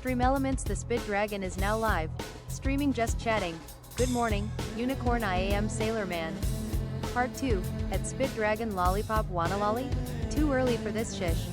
Stream Elements. The SPITDRAGON is now live. Streaming Just Chatting. Good morning, Unicorn. I am Sailor Man. Part 2, at SPITDRAGON. Lollipop wanna lolly? Too early for this shish.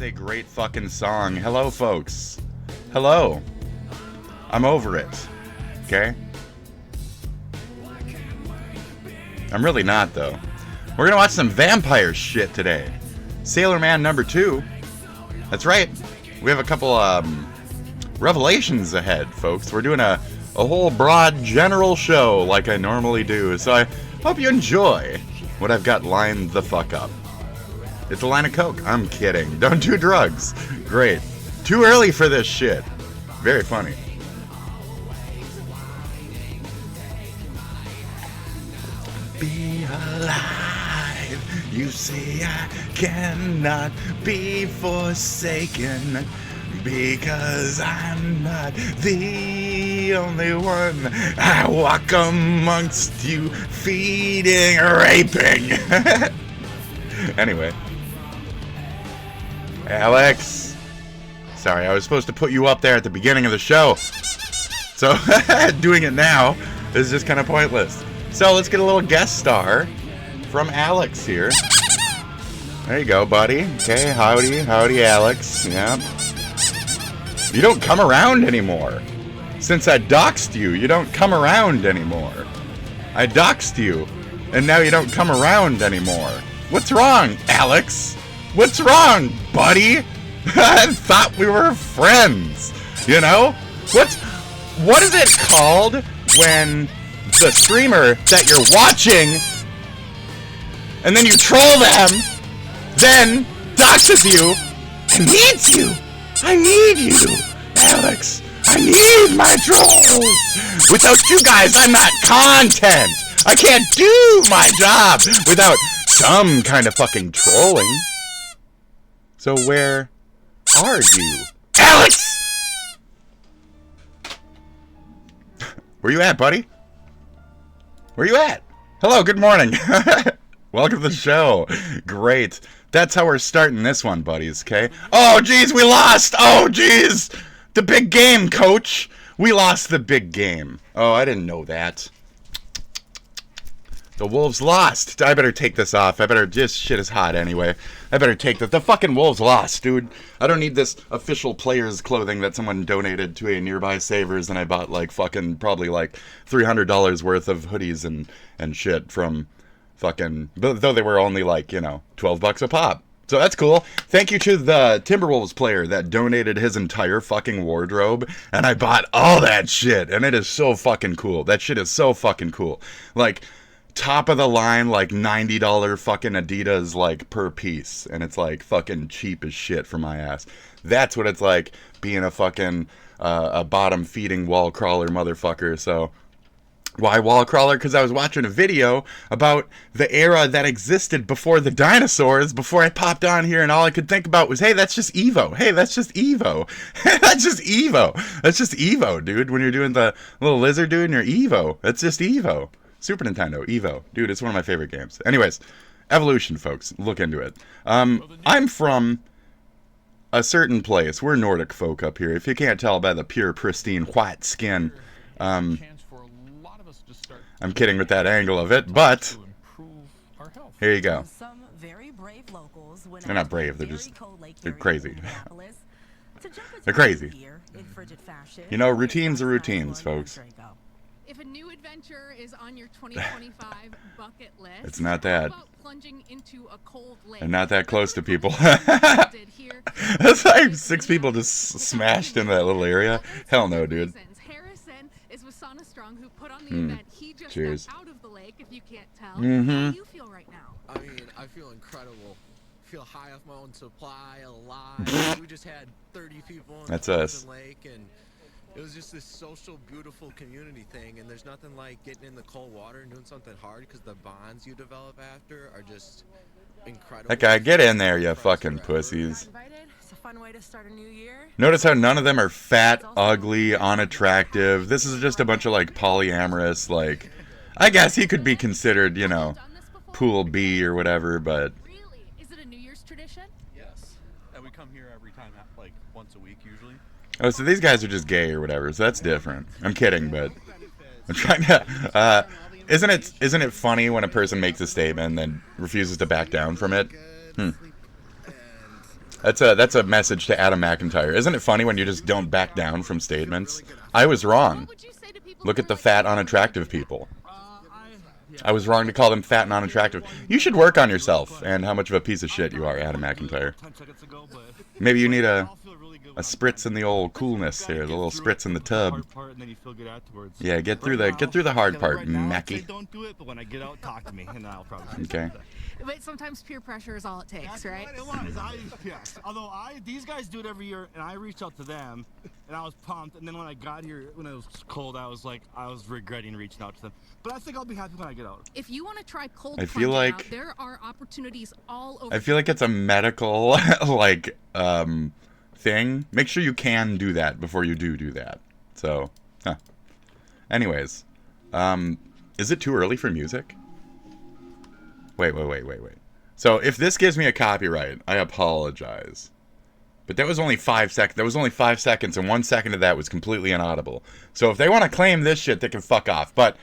A great fucking song. Hello, folks. Hello. I'm over it. Okay? I'm really not, though. We're gonna watch some vampire shit today. Sailor Man number 2. That's right. We have a couple revelations ahead, folks. We're doing a whole broad general show like I normally do. So I hope you enjoy what I've got lined the fuck up. It's a line of coke. I'm kidding. Don't do drugs. Great. Too early for this shit. Very funny. Be alive. You see, I cannot be forsaken because I'm not the only one. I walk amongst you, feeding, raping. Anyway. Alex! Sorry, I was supposed to put you up there at the beginning of the show. So, doing it now is just kind of pointless. So, let's get a little guest star from Alex here. There you go, buddy. Okay, howdy, Alex. Yeah. You don't come around anymore. Since I doxed you, you don't come around anymore. I doxed you, and now you don't come around anymore. What's wrong, Alex? What's wrong, buddy? I thought we were friends, you know? What is it called when the streamer that you're watching and then you troll them, then doxes you and needs you? I need you, Alex. I need my trolls. Without you guys, I'm not content. I can't do my job without some kind of fucking trolling. So where are you? Alex! Where you at, buddy? Where you at? Hello, good morning. Welcome to the show. Great. That's how we're starting this one, buddies, okay? Oh, jeez, we lost! Oh, jeez! The big game, coach! We lost the big game. Oh, I didn't know that. The Wolves lost. I better take this off. Just shit is hot anyway. I better take this. The fucking Wolves lost, dude. I don't need this official player's clothing that someone donated to a nearby Savers, and I bought like fucking probably like $300 worth of hoodies and shit from fucking, though they were only like, you know, $12 a pop. So that's cool. Thank you to the Timberwolves player that donated his entire fucking wardrobe, and I bought all that shit, and it is so fucking cool. That shit is so fucking cool. Like, top of the line, like $90 fucking Adidas, like, per piece. And it's like fucking cheap as shit for my ass. That's what it's like being a fucking, a bottom feeding wall crawler motherfucker. So, why wall crawler? Because I was watching a video about the era that existed before the dinosaurs, before I popped on here, and all I could think about was, hey, that's just Evo. Hey, that's just Evo. That's just Evo. That's just Evo, dude. When you're doing the little lizard dude and you're Evo. That's just Evo. Super Nintendo, Evo. Dude, it's one of my favorite games. Anyways, Evolution, folks. Look into it. I'm from a certain place. We're Nordic folk up here. If you can't tell by the pure, pristine, white skin. I'm kidding with that angle of it, but Here you go. Some very brave locals went They're not brave. They're just they're crazy. They're They're crazy. You know, routines are routines, folks. If a new adventure is on your 2025 bucket list, It's not that. how about plunging into a cold lake? And not that close to people. Did here. That's like 6 people just smashed in that little area. Hell no, dude. Harrison is with Sauna Strong, who put on the event. He just Cheers. got out of the lake, if you can't tell. Mhm. How do you feel right now? I mean, I feel incredible. I feel high off my own supply, alive. We just had 30 people on That's the us. lake, and it was just this social, beautiful community thing. And there's nothing like getting in the cold water and doing something hard, because the bonds you develop after are just incredible. That guy, get in there, you fucking pussies. It's a fun way to start a new year. Notice how none of them are fat, ugly, unattractive. This is just a bunch of like polyamorous, like, I guess he could be considered, you know, pool B or whatever, but Really? Is it a New Year's tradition? Yes. And we come here every time, like once a week usually. oh, so these guys are just gay or whatever, so that's different. I'm kidding, but I'm trying to, isn't it funny when a person makes a statement and then refuses to back down from it? That's a message to Adam McIntyre. Isn't it funny when you just don't back down from statements? I was wrong. What would you say to people Look who at the are like, fat, unattractive people. I was wrong to call them fat and unattractive. You should work on yourself and how much of a piece of shit you are, Adam McIntyre. Maybe you need a spritz in the old coolness here, the little spritz in the tub. Yeah, get through the hard part, Mackie. Don't do it, but when I get out, talk to me, and I'll probably. Okay. But sometimes peer pressure is all it takes, right? It was. Yes. Although these guys do it every year, and I reached out to them, and I was pumped. And then when I got here, when it was cold, I was regretting reaching out to them. But I think I'll be happy when I get out. If you want to try cold I feel plunging like- out, there are opportunities all over. I feel like it's a medical like thing. Make sure you can do that before you do that. So, anyways, is it too early for music? Wait. So if this gives me a copyright, I apologize. But that was only 5 seconds. That was only 5 seconds, and 1 second of that was completely inaudible. So if they want to claim this shit, they can fuck off. But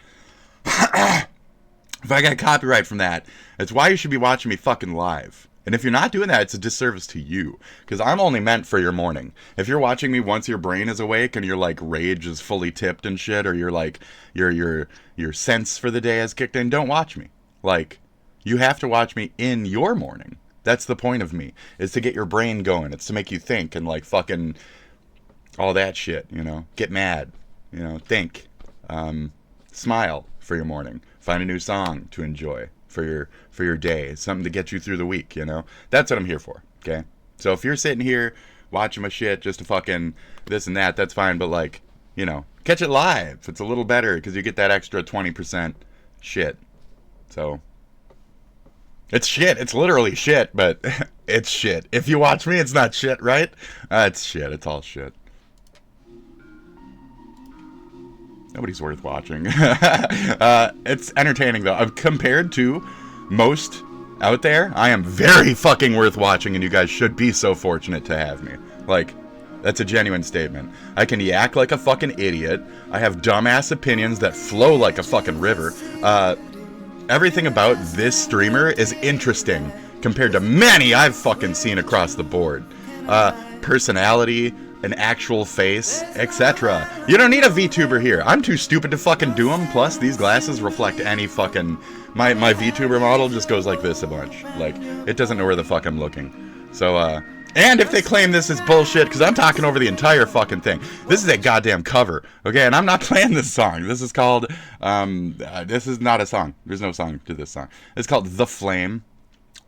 if I got copyright from that, it's why you should be watching me fucking live. And if you're not doing that, it's a disservice to you. Because I'm only meant for your morning. If you're watching me once your brain is awake and your like rage is fully tipped and shit, or you're like your sense for the day has kicked in, don't watch me. Like, you have to watch me in your morning. That's the point of me, is to get your brain going. It's to make you think and like fucking all that shit, you know. Get mad, you know, think. Smile for your morning. Find a new song to enjoy for your day. Something to get you through the week, you know. That's what I'm here for, okay? So if you're sitting here watching my shit just to fucking this and that, that's fine. But like, you know, catch it live. It's a little better because you get that extra 20% shit. So it's shit. It's literally shit, but it's shit. If you watch me, it's not shit, right? It's shit. It's all shit. Nobody's worth watching. It's entertaining, though. Compared to most out there, I am very fucking worth watching, and you guys should be so fortunate to have me. Like, that's a genuine statement. I can yak like a fucking idiot. I have dumbass opinions that flow like a fucking river. Everything about this streamer is interesting compared to many I've fucking seen across the board. Personality, an actual face, etc. You don't need a VTuber here. I'm too stupid to fucking do them. Plus, these glasses reflect any fucking... My VTuber model just goes like this a bunch. Like, it doesn't know where the fuck I'm looking. So, and if they claim this is bullshit, because I'm talking over the entire fucking thing. This is a goddamn cover, okay? And I'm not playing this song. This is called, this is not a song. There's no song to this song. It's called The Flame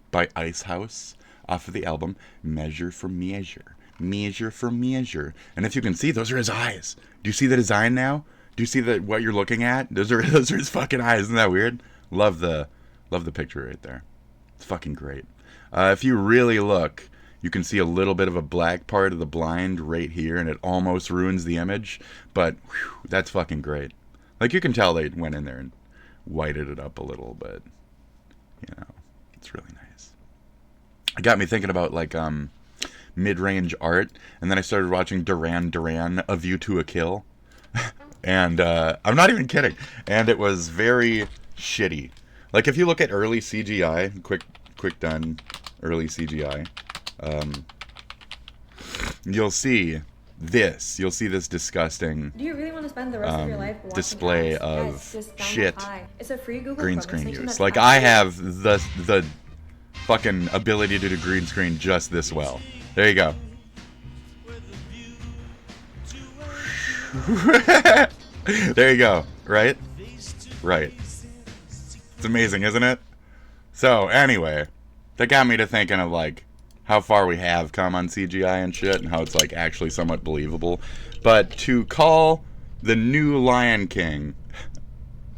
by Icehouse off of the album Measure for Measure. Measure for Measure. And if you can see, those are his eyes. Do you see the design now? Do you see what you're looking at? Those are his fucking eyes. Isn't that weird? Love the picture right there. It's fucking great. If you really look, you can see a little bit of a black part of the blind right here, and it almost ruins the image. But whew, that's fucking great. Like, you can tell they went in there and whited it up a little, but you know, it's really nice. It got me thinking about like mid-range art, and then I started watching Duran Duran, A View to a Kill. And I'm not even kidding. And it was very shitty. Like if you look at early CGI, quick done early CGI, you'll see this. You'll see this disgusting Do you really want to spend the rest of your life watching display ads? of Yes, just download shit Pi. It's a free Google green Chrome screen extension use. that's Like I have the fucking ability to do green screen just this well. There you go. There you go. Right? Right. It's amazing, isn't it? So, anyway, that got me to thinking of, like, how far we have come on CGI and shit, and how it's, like, actually somewhat believable. But to call the new Lion King,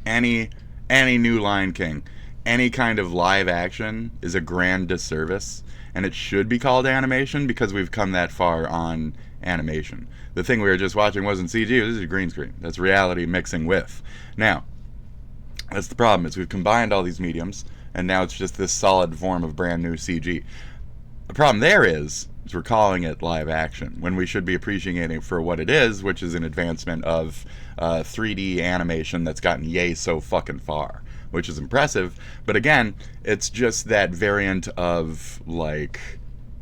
any new Lion King, any kind of live action is a grand disservice, and it should be called animation because we've come that far on animation. The thing we were just watching wasn't CG, this is a green screen. That's reality mixing with. Now, that's the problem, is we've combined all these mediums, and now it's just this solid form of brand new CG. The problem there is we're calling it live action, when we should be appreciating it for what it is, which is an advancement of 3D animation that's gotten yay so fucking far, which is impressive. But again, it's just that variant of, like,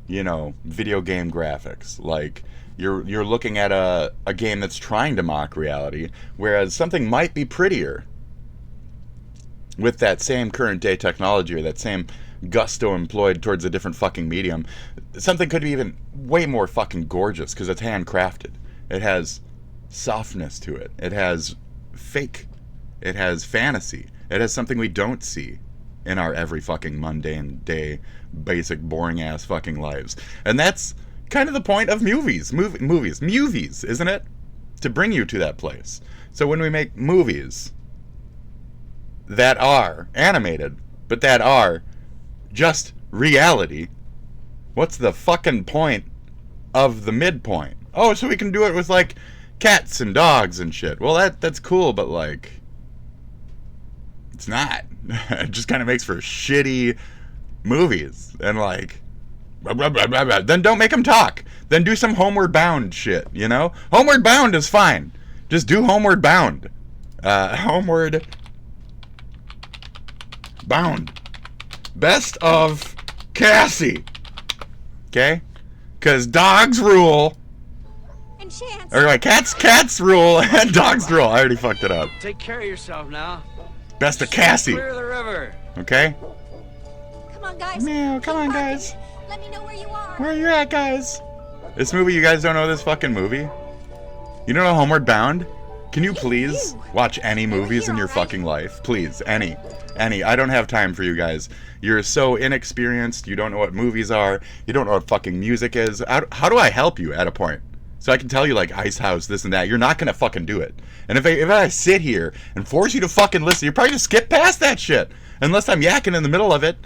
you know, video game graphics. Like, you're looking at a game that's trying to mock reality, whereas something might be prettier with that same current day technology, or that same gusto employed towards a different fucking medium. Something could be even way more fucking gorgeous because it's handcrafted. It has softness to it. It has fake. It has fantasy. It has something we don't see in our every fucking mundane day, basic, boring ass fucking lives. And that's kind of the point of movies, isn't it? To bring you to that place. So when we make movies that are animated, but that are just reality, what's the fucking point of the midpoint? Oh, so we can do it with, like, cats and dogs and shit. Well, that's cool, but, like, it's not. It just kind of makes for shitty movies. And, like, then don't make them talk. Then do some Homeward Bound shit, you know? Homeward Bound is fine. Just do Homeward Bound. Homeward Bound. Best of Cassie. Okay? Because dogs rule. And Chance. Or like cats rule and dogs rule. I already fucked it up. Take care of yourself now. Best of Cassie. Clear the river. Okay? Come on, guys. Meow, come on, Keep guys. barking. Let me know where you are. Where are you at, guys? This movie, you guys don't know this fucking movie? You don't know Homeward Bound? Can you please watch any movies in your fucking life? Please, any. I don't have time for you guys. You're so inexperienced. You don't know what movies are. You don't know what fucking music is. How do I help you at a point? So I can tell you, like, Ice House, this and that. You're not gonna fucking do it. And if I sit here and force you to fucking listen, you're probably gonna skip past that shit. Unless I'm yakking in the middle of it.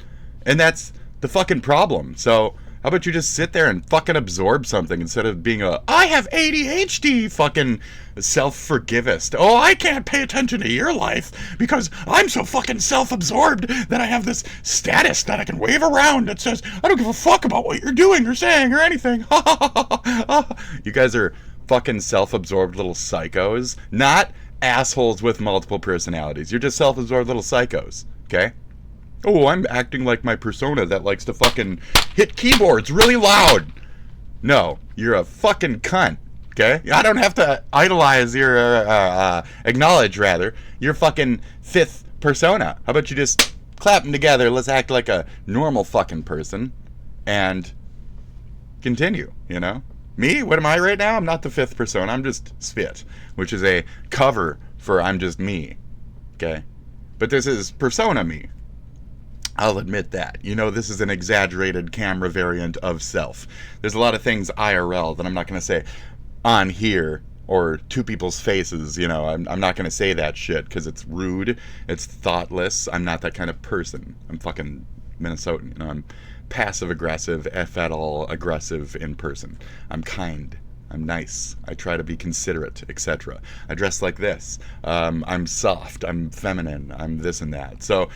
And that's the fucking problem. So how about you just sit there and fucking absorb something instead of being I have ADHD fucking self-forgivist. Oh, I can't pay attention to your life because I'm so fucking self-absorbed that I have this status that I can wave around that says, I don't give a fuck about what you're doing or saying or anything. You guys are fucking self-absorbed little psychos, not assholes with multiple personalities. You're just self-absorbed little psychos, okay? Oh, I'm acting like my persona that likes to fucking hit keyboards really loud. No, you're a fucking cunt, okay? I don't have to idolize your, acknowledge, rather, your fucking fifth persona. How about you just clap them together, let's act like a normal fucking person, and continue, you know? Me? What am I right now? I'm not the fifth persona, I'm just Spit, which is a cover for I'm just me, okay? But this is persona me. I'll admit that. You know, this is an exaggerated camera variant of self. There's a lot of things IRL that I'm not going to say on here or to people's faces, you know. I'm not going to say that shit because it's rude, it's thoughtless. I'm not that kind of person. I'm fucking Minnesotan, you know. I'm passive-aggressive, if at all aggressive in person. I'm kind. I'm nice. I try to be considerate, etc. I dress like this. I'm soft. I'm feminine. I'm this and that. So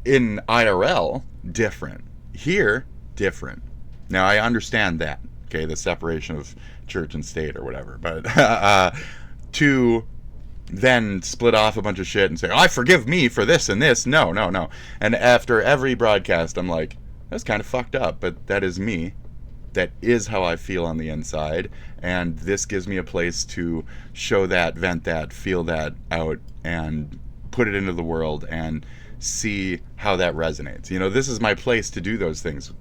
in IRL, different. Here, different. Now, I understand that, okay, the separation of church and state or whatever, but to then split off a bunch of shit and say, oh, I forgive me for this and this. No. And after every broadcast, I'm like, that's kind of fucked up, but that is me. That is how I feel on the inside. And this gives me a place to show that, vent that, feel that out, and put it into the world and see how that resonates. You know, this is my place to do those things.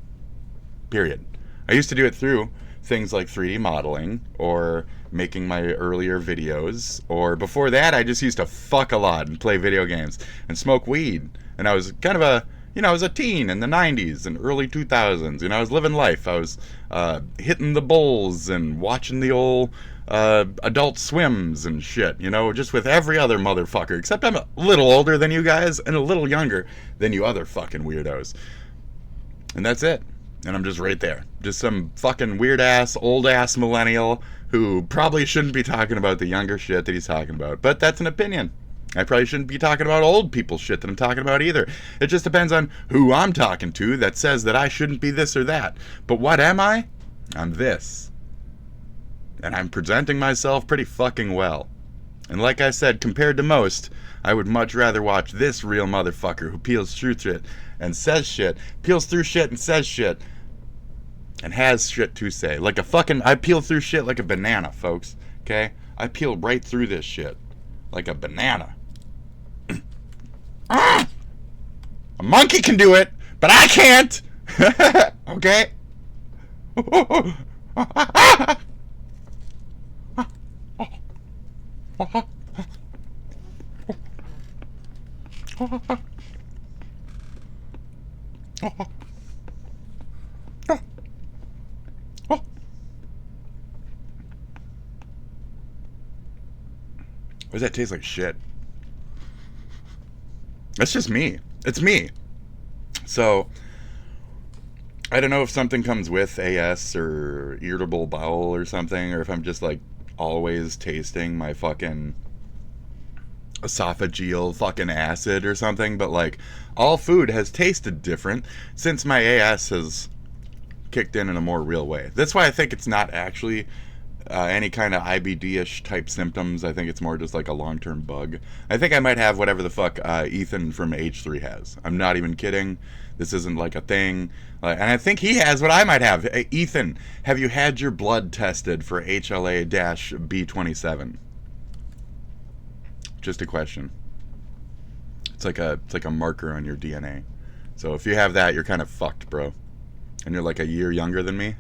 Period. I used to do it through things like 3D modeling or making my earlier videos, or before that I just used to fuck a lot and play video games and smoke weed. And I was kind of a, you know, I was a teen in the 90s and early 2000s. You know, I was living life. I was hitting the bowls and watching the old Adult Swims and shit, you know, just with every other motherfucker, except I'm a little older than you guys and a little younger than you other fucking weirdos. And that's it. And I'm just right there. Just some fucking weird-ass, old-ass millennial who probably shouldn't be talking about the younger shit that he's talking about. But that's an opinion. I probably shouldn't be talking about old people shit that I'm talking about either. It just depends on who I'm talking to that says that I shouldn't be this or that. But what am I? I'm this. And I'm presenting myself pretty fucking well. And like I said, compared to most, I would much rather watch this real motherfucker who peels through shit and says shit, peels through shit and says shit, and has shit to say. Like a fucking, I peel through shit like a banana, folks. Okay? I peel right through this shit. Like a banana. A monkey can do it, but I can't! Okay? Why does that taste like shit? That's just me. It's me. So, I don't know if something comes with AS or irritable bowel or something, or if I'm just like always tasting my fucking esophageal fucking acid or something, but like all food has tasted different since my AS has kicked in a more real way. That's why I think it's not actually any kind of IBD-ish type symptoms. I think it's more just like a long-term bug. I think I might have whatever the fuck Ethan from H3 has. I'm not even kidding. This isn't like a thing. And I think he has what I might have. Hey, Ethan, have you had your blood tested for HLA-B27? Just a question. It's like a marker on your DNA. So if you have that, you're kind of fucked, bro. And you're like a year younger than me.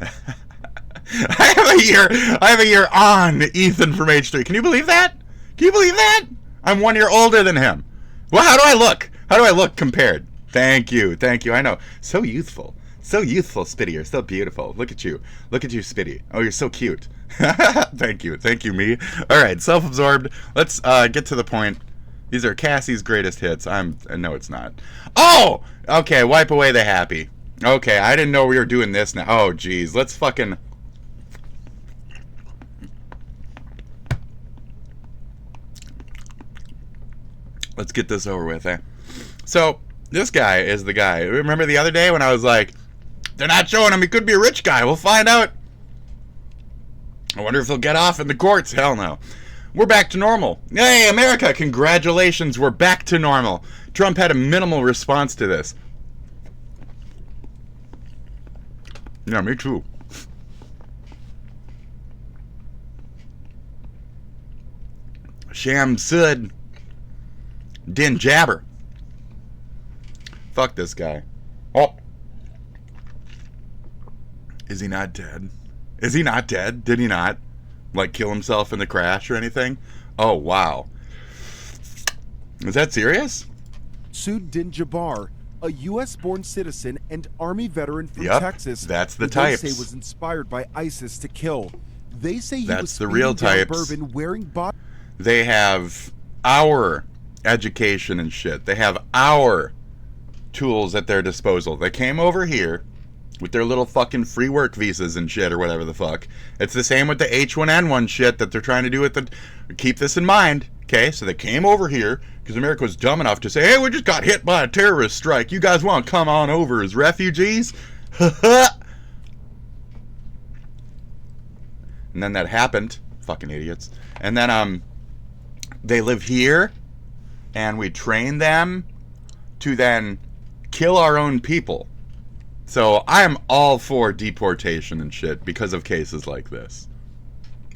I have a year on Ethan from H3. Can you believe that? Can you believe that? I'm 1 year older than him. Well, how do I look? How do I look compared? Thank you. I know. So youthful, Spitty. You're so beautiful. Look at you, Spitty. Oh, you're so cute. Thank you, me. All right, self-absorbed. Let's get to the point. These are Cassie's greatest hits. No, it's not. Oh, okay. Wipe away the happy. Okay, I didn't know we were doing this now. Oh, geez. Let's fucking... Let's get this over with, eh? So, this guy is the guy. Remember the other day when I was like, they're not showing him, he could be a rich guy. We'll find out. I wonder if he'll get off in the courts. Hell no. We're back to normal. Hey, America, congratulations. We're back to normal. Trump had a minimal response to this. Yeah, me too. Sham Sud. Din Jabber. Fuck this guy. Oh. Is he not dead? Is he not dead? Did he not, like, kill himself in the crash or anything? Oh, wow. Is that serious? Sued Din Jabbar, a U.S.-born citizen and Army veteran from Yep, Texas. that's the who types. They say was inspired by ISIS to kill. They say he That's was the real speeding down types. bourbon wearing bot. They have our education and shit. They have our tools at their disposal. They came over here with their little fucking free work visas and shit or whatever the fuck. It's the same with the H1N1 shit that they're trying to do with the... Keep this in mind, okay? So they came over here because America was dumb enough to say, hey, we just got hit by a terrorist strike. You guys want to come on over as refugees? And then that happened. Fucking idiots. And then, They live here, and we train them to then kill our own people. So I'm all for deportation and shit because of cases like this.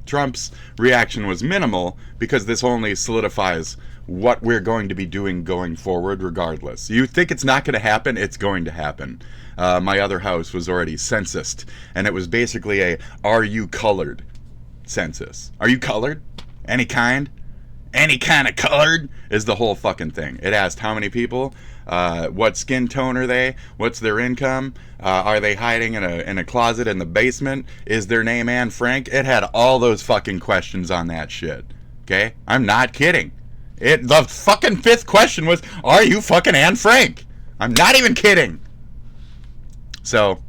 Trump's reaction was minimal because this only solidifies what we're going to be doing going forward regardless. You think it's not going to happen? It's going to happen. My other house was already censused, and it was basically a "Are you colored?" census. Are you colored? Any kind? Any kind of colored is the whole fucking thing. It asked how many people, what skin tone are they, what's their income, are they hiding in a closet in the basement, is their name Anne Frank? It had all those fucking questions on that shit. Okay? I'm not kidding. The fucking 5th question was, are you fucking Anne Frank? I'm not even kidding. So,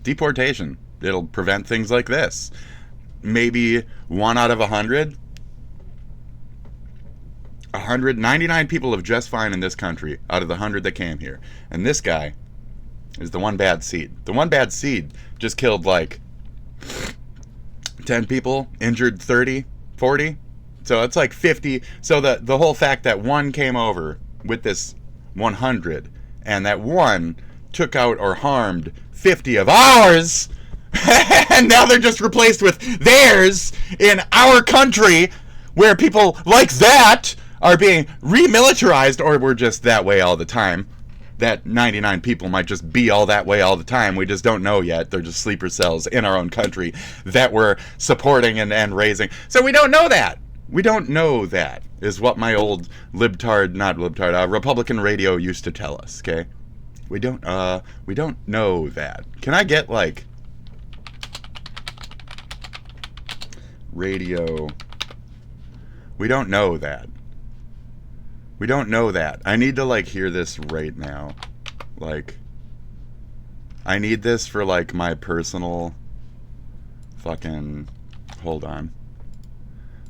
deportation. It'll prevent things like this. Maybe 1 out of 100. 199 people live just fine in this country out of the 100 that came here. And this guy is the one bad seed. The one bad seed just killed like 10 people, injured 30, 40. So it's like 50. So the whole fact that one came over with this 100 and that one took out or harmed 50 of ours and now they're just replaced with theirs in our country where people like that are being remilitarized, or we're just that way all the time. That 99 people might just be all that way all the time. We just don't know yet. They're just sleeper cells in our own country that we're supporting and raising. So we don't know that. We don't know that, is what my old Republican radio used to tell us, okay? We don't know that. Can I get, like, radio? We don't know that. We don't know that. I need to, like, hear this right now. Like, I need this for, like, my personal fucking... Hold on.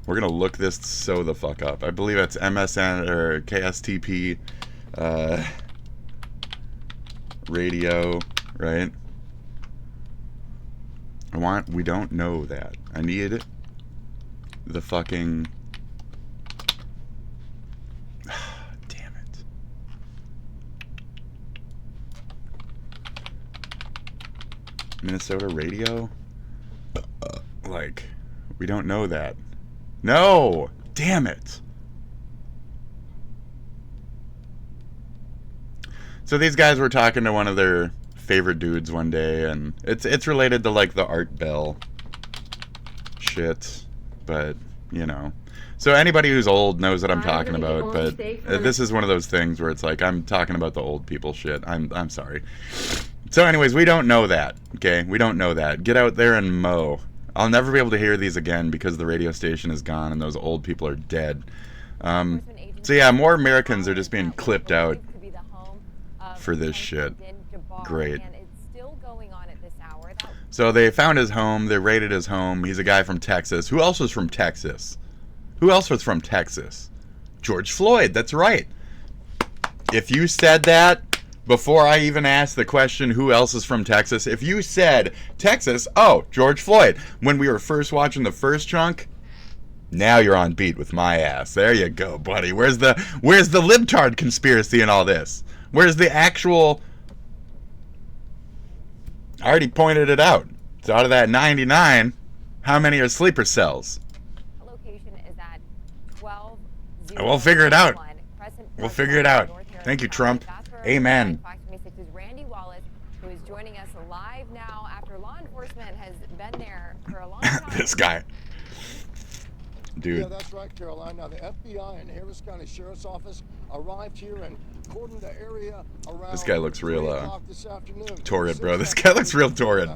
We're gonna look this so the fuck up. I believe it's MSN or KSTP radio, right? We don't know that. I need the fucking... Damn it. Minnesota radio? Like, we don't know that. No! Damn it! So these guys were talking to one of their favorite dudes one day, and it's related to, like, the Art Bell shit, but, you know. So anybody who's old knows what I'm talking about, but this is one of those things where it's like, I'm talking about the old people shit. I'm sorry. So anyways, we don't know that, okay? We don't know that. Get out there and mow. I'll never be able to hear these again because the radio station is gone and those old people are dead. So yeah, more Americans are just being clipped out for this shit. Great. So they found his home. They raided his home. He's a guy from Texas. Who else was from Texas? Who else was from Texas? George Floyd. That's right. If you said that before I even asked the question, who else is from Texas? If you said Texas, oh, George Floyd. When we were first watching the first chunk, now you're on beat with my ass. There you go, buddy. Where's the libtard conspiracy in all this? Where's the actual... I already pointed it out. So out of that 99, how many are sleeper cells? Location is at 12. We'll figure it out. We'll figure it out. Thank you, Trump. Amen. Fox 26 is Randy Wallace, who is joining us live now after law enforcement has been there for a long time. This guy. Dude. Yeah, that's right, Caroline. Now, the FBI and Harris County Sheriff's Office arrived here and cordoned the area around. This guy looks real torrid, bro. This Since guy looks real torrid.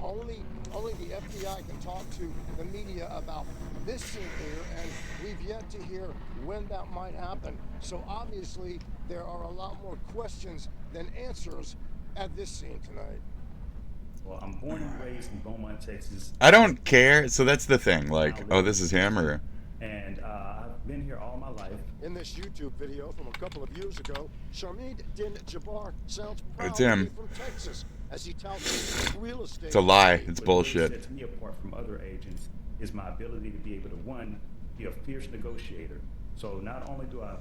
Only the FBI can talk to the media about this scene here, and we've yet to hear when that might happen. So obviously, there are a lot more questions than answers at this scene tonight. Well, I'm born and raised in Beaumont, Texas. I don't care. So that's the thing. Like, oh, this is him, or... And I've been here all my life. In this YouTube video from a couple of years ago, Sharmid Din Jabbar sounds proud It's him. to be from Texas as he touts real estate. It's a lie. It's What bullshit. sets me apart from other agents is my ability to be able to, one, You're a fierce negotiator. So not only do I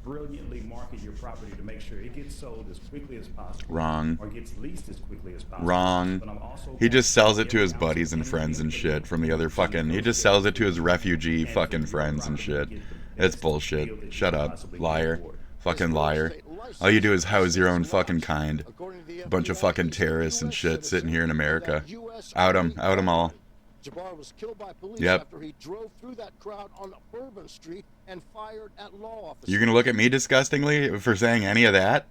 brilliantly market your property to make sure it gets sold as quickly as possible, Wrong. or gets leased as quickly as possible. Wrong. But I'm also He just sells it to his every ounce buddies of and friends and energy shit from the other fucking. He just sells it to his refugee fucking friends and shit. It's bullshit. Shut up, liar. Fucking liar. All you do is house your own fucking kind. A bunch of fucking terrorists and shit sitting here in America. Out 'em all. Jabbar was killed by police Yep. after he drove through that crowd on Bourbon Street and fired at law officers. You're gonna look at me disgustingly for saying any of that?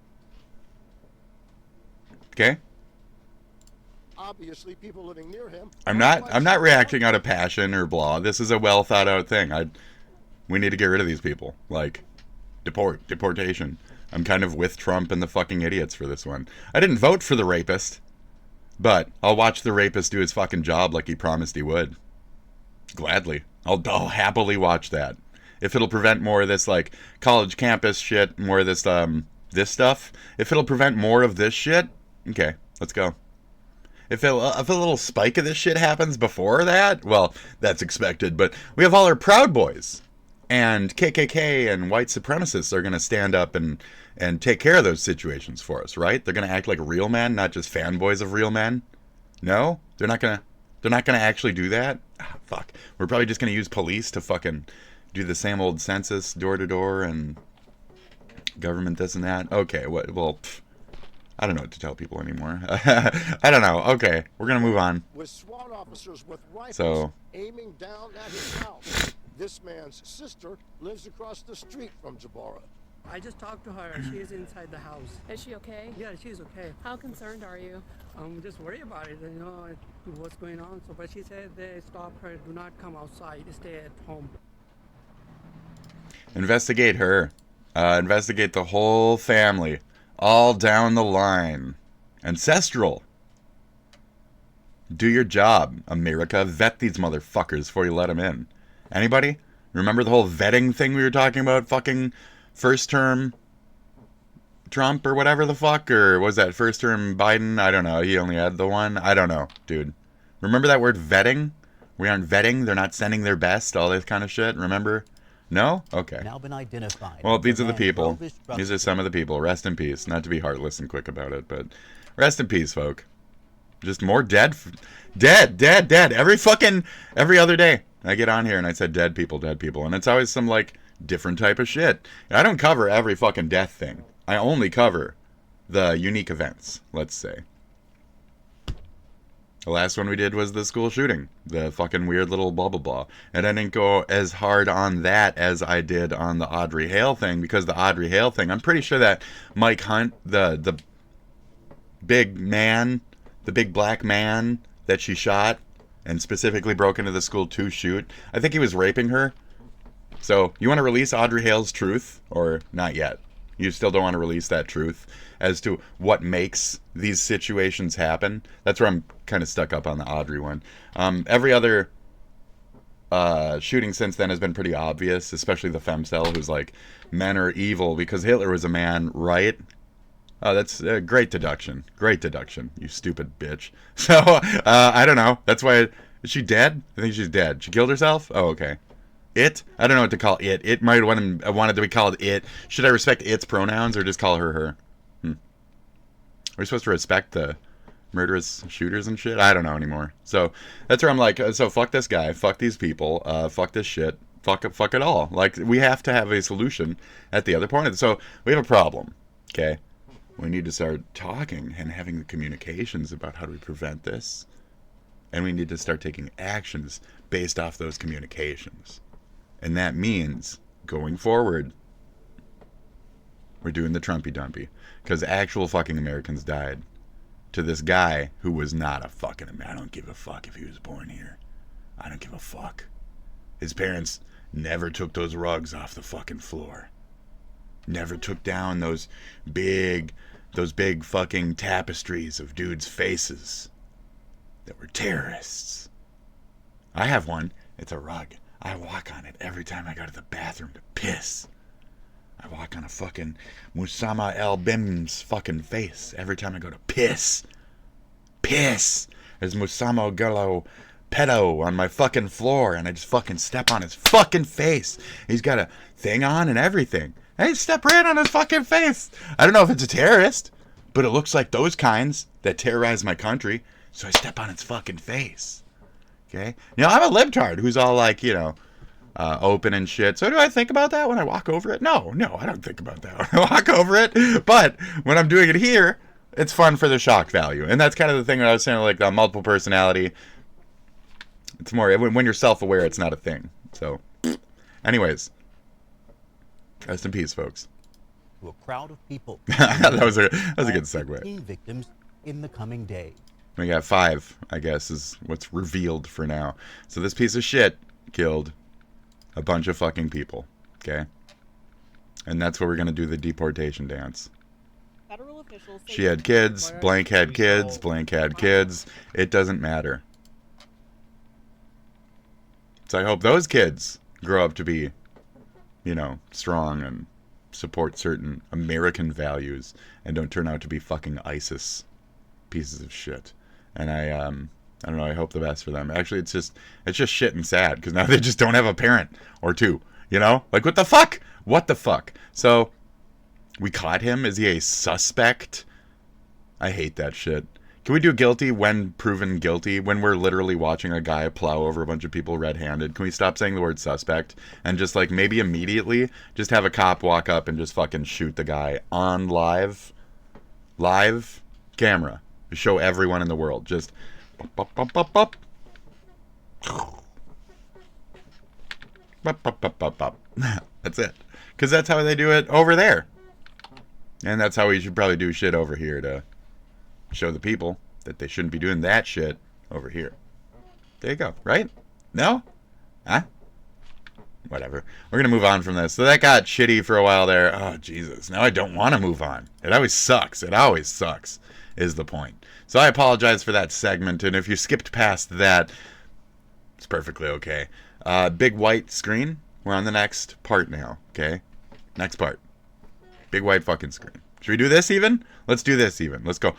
Okay? Obviously, people living near him. I'm not reacting out of passion or blah. This is a well thought out thing. We need to get rid of these people. Like, deportation. I'm kind of with Trump and the fucking idiots for this one. I didn't vote for the rapist, but I'll watch the rapist do his fucking job like he promised he would. Gladly. I'll happily watch that. If it'll prevent more of this, like, college campus shit, more of this, this stuff, if it'll prevent more of this shit, okay, let's go. If a little spike of this shit happens before that, well, that's expected, but we have all our Proud Boys. And KKK and white supremacists are going to stand up and take care of those situations for us, right? They're going to act like real men, not just fanboys of real men. No? They're not going to actually do that? Ah, fuck. We're probably just going to use police to fucking do the same old census door to door and government this and that. Okay, well, I don't know what to tell people anymore. I don't know. Okay, we're going to move on. With SWAT officers with rifles So, aiming down at his house. This man's sister lives across the street from Jabara. I just talked to her. She is inside the house. Is she okay? Yeah, she's okay. How concerned are you? I'm just worried about it, you know, what's going on. So, but she said they stop her. Do not come outside. Stay at home. investigate her. Investigate the whole family. All down the line. Ancestral. Do your job, America. Vet these motherfuckers before you let them in. Anybody? Remember the whole vetting thing we were talking about? Fucking first term Trump or whatever the fuck? Or was that first term Biden? I don't know. He only had the one. I don't know, dude. Remember that word vetting? We aren't vetting. They're not sending their best. All this kind of shit. Remember? No? Okay. Now been identified. Well, these are the people. These are some of the people. Rest in peace. Not to be heartless and quick about it, but rest in peace, folk. Just more dead. Dead. Every other day. I get on here and I said dead people. And it's always some, like, different type of shit. I don't cover every fucking death thing. I only cover the unique events, let's say. The last one we did was the school shooting. The fucking weird little blah, blah, blah. And I didn't go as hard on that as I did on the Audrey Hale thing, because the Audrey Hale thing, I'm pretty sure that Mike Hunt, the big man, the big black man that she shot, and specifically broke into the school to shoot, I think he was raping her. So, you want to release Audrey Hale's truth? Or not yet? You still don't want to release that truth as to what makes these situations happen? That's where I'm kind of stuck up on the Audrey one. Every other shooting since then has been pretty obvious, especially the femcel, who's like, men are evil because Hitler was a man, right? Oh, that's a great deduction. Great deduction, you stupid bitch. So, I don't know. That's why... Is she dead? I think she's dead. She killed herself? Oh, okay. It? I don't know what to call it. It might have wanted to be called it. Should I respect its pronouns or just call her? Are we supposed to respect the murderous shooters and shit? I don't know anymore. So, that's where I'm like, so fuck this guy. Fuck these people. Fuck this shit. Fuck it all. Like, we have to have a solution at the other point. So, we have a problem. Okay? We need to start talking and having the communications about how do we prevent this. And we need to start taking actions based off those communications. And that means, going forward, we're doing the Trumpy Dumpy. Because actual fucking Americans died to this guy who was not a fucking American. I don't give a fuck if he was born here. I don't give a fuck. His parents never took those rugs off the fucking floor. Never took down those big fucking tapestries of dudes' faces that were terrorists. I have one. It's a rug. I walk on it every time I go to the bathroom to piss. I walk on a fucking Musama el-Bim's fucking face every time I go to piss. Piss! As Musama Gullo pedo on my fucking floor, and I just fucking step on his fucking face. He's got a thing on and everything. I step right on his fucking face. I don't know if it's a terrorist, but it looks like those kinds that terrorize my country, so I step on its fucking face. Okay? You know, I'm a libtard who's all like, you know, open and shit. So do I think about that when I walk over it? No, I don't think about that when I walk over it. But when I'm doing it here, it's fun for the shock value. And that's kind of the thing that I was saying, like the multiple personality. It's more, when you're self-aware, it's not a thing. So, anyways, rest in peace, folks. To a crowd of people. that was a good segue. Victims in the coming day. We got 5, I guess, is what's revealed for now. So this piece of shit killed a bunch of fucking people, okay? And that's where we're going to do the deportation dance. Federal officials say She had kids, blank had kids, blank had kids. It doesn't matter. So I hope those kids grow up to be, you know, strong and support certain American values and don't turn out to be fucking ISIS pieces of shit. And I don't know, I hope the best for them. Actually, it's just shit and sad because now they just don't have a parent or two, you know? Like, what the fuck? What the fuck? So, we caught him. Is he a suspect? I hate that shit. Can we do guilty when proven guilty? When we're literally watching a guy plow over a bunch of people red-handed? Can we stop saying the word suspect? And just, like, maybe immediately just have a cop walk up and just fucking shoot the guy on live camera. Show everyone in the world. Just bop, bop, bop, bop. Bop, bop, bop, bop, bop. That's it. Because that's how they do it over there. And that's how we should probably do shit over here to show the people that they shouldn't be doing that shit over here. There you go. Right? No? Huh? Whatever. We're going to move on from this. So that got shitty for a while there. Oh, Jesus. Now I don't want to move on. It always sucks. It always sucks is the point. So I apologize for that segment. And if you skipped past that, it's perfectly okay. Big white screen. We're on the next part now. Okay? Next part. Big white fucking screen. Should we do this even? Let's do this even. Let's go.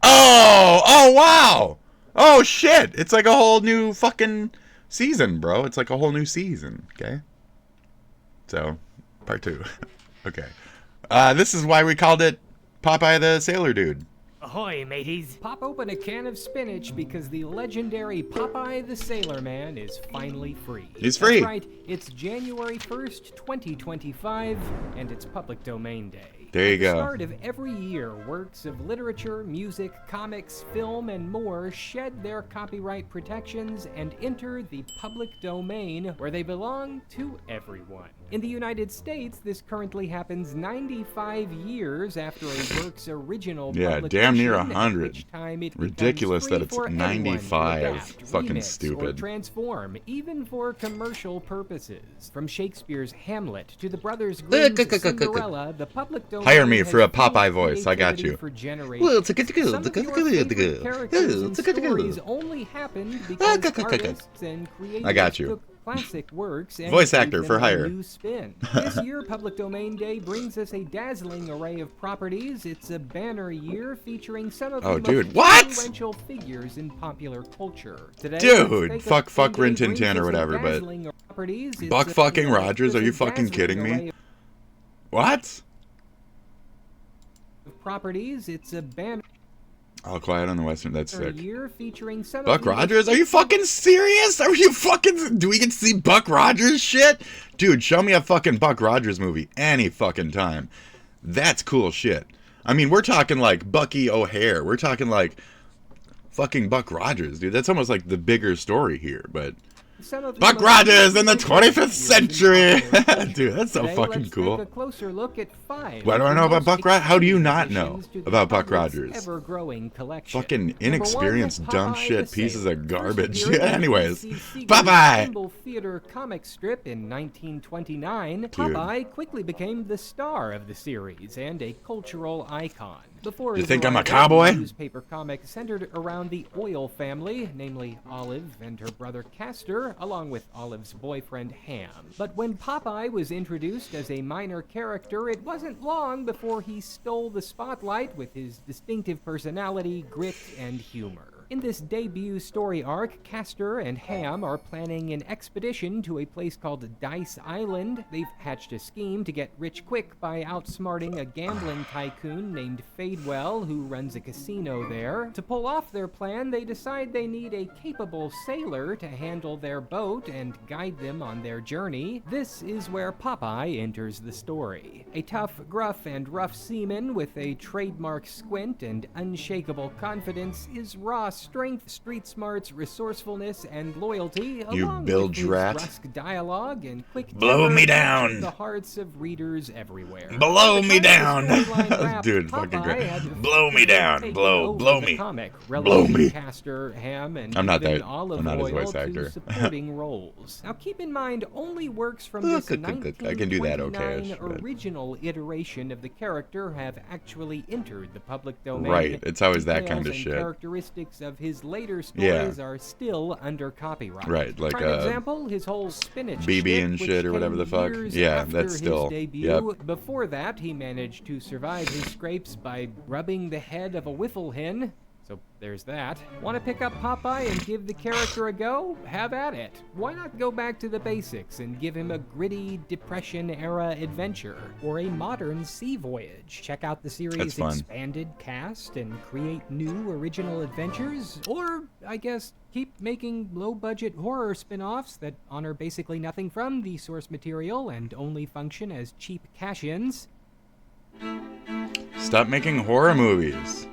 Oh, wow. Oh, shit. It's like a whole new fucking season, bro. It's like a whole new season. Okay? So, part 2. Okay. This is why we called it Popeye the Sailor Dude. Ahoy, mateys. Pop open a can of spinach because the legendary Popeye the Sailor Man is finally free. He's free. That's right. It's January 1st, 2025, and it's Public Domain Day. There you go. At the start of every year, works of literature, music, comics, film, and more shed their copyright protections and enter the public domain where they belong to everyone. In the United States, this currently happens 95 years after a work's original publication. Yeah, damn near 100. At which time it ridiculous that becomes free it's for anyone to 95. adapt, Fucking remix, stupid. Or transform, even for commercial purposes. From Shakespeare's Hamlet to the Brothers Grimm's Cinderella, the public domain Hire me for a has fueled Popeye voice. I got you. creativity for generations. Some of your favorite characters and stories only happened because artists and creators I got you. took classic works and Voice gave actor them for a hire. new spin. This year, Public Domain Day brings us a dazzling array of properties. It's a banner year featuring some of the most influential figures in popular culture. Today, dude, fuck Rin Tin Tin or whatever, but Buck fucking Rogers, are you fucking kidding me? What? Properties, it's a banner. All Quiet on the Western, that's sick. Year featuring some Buck Rogers? Are you fucking serious? Are you fucking... Do we get to see Buck Rogers shit? Dude, show me a fucking Buck Rogers movie any fucking time. That's cool shit. I mean, we're talking like Bucky O'Hare. We're talking like fucking Buck Rogers, dude. That's almost like the bigger story here, but... Buck Rogers in the 25th century! Dude, that's so fucking cool. Take a closer look at 5. What do I know about Buck Rogers? How do you not know about Buck Rogers? Ever-growing collection. Fucking inexperienced, dumb shit pieces of garbage. First Anyways, appeared in Popeye! Symbol Theater comic strip in 1929, Popeye quickly became the star of the series and a cultural icon. Before You his think I'm a arrival, cowboy? the newspaper comic centered around the Oil family, namely Olive and her brother Castor, along with Olive's boyfriend Ham. But when Popeye was introduced as a minor character, it wasn't long before he stole the spotlight with his distinctive personality, grit, and humor. In this debut story arc, Castor and Ham are planning an expedition to a place called Dice Island. They've hatched a scheme to get rich quick by outsmarting a gambling tycoon named Fadewell, who runs a casino there. To pull off their plan, they decide they need a capable sailor to handle their boat and guide them on their journey. This is where Popeye enters the story. A tough, gruff, and rough seaman with a trademark squint and unshakable confidence, his raw strength, street smarts, resourcefulness, and loyalty, You along bilge with his rat. brusque dialogue and quick Blow temper, me capture down. the hearts of readers everywhere. Blow By the me time the down. storyline wrapped, Dude, fucking Popeye great. had Blow me down. taken Blow over the me. comic, Blow relegating me. Castor, Ham, and I'm not even that- Olive I'm not his Oyl voice actor. to supporting roles. Now keep in mind, only works from Look, this I can do that 1929 okay-ish, but- original iteration of the character have actually entered the public domain. Right, it's always that Details kind of and shit. Characteristics of his later Yeah. stories are still under copyright. Right, like, For example, his whole spinach BB shtick, and which shit or whatever came the fuck. years Yeah, after that's his still- debut. yep. Before that, he managed to survive his scrapes by rubbing the head of a wiffle hen. So there's that. Want to pick up Popeye and give the character a go? Have at it. Why not go back to the basics and give him a gritty Depression-era adventure or a modern sea voyage? Check out the That's series' fun. expanded cast and create new original adventures? Or, I guess, keep making low-budget horror spin-offs that honor basically nothing from the source material and only function as cheap cash-ins? Stop making horror movies.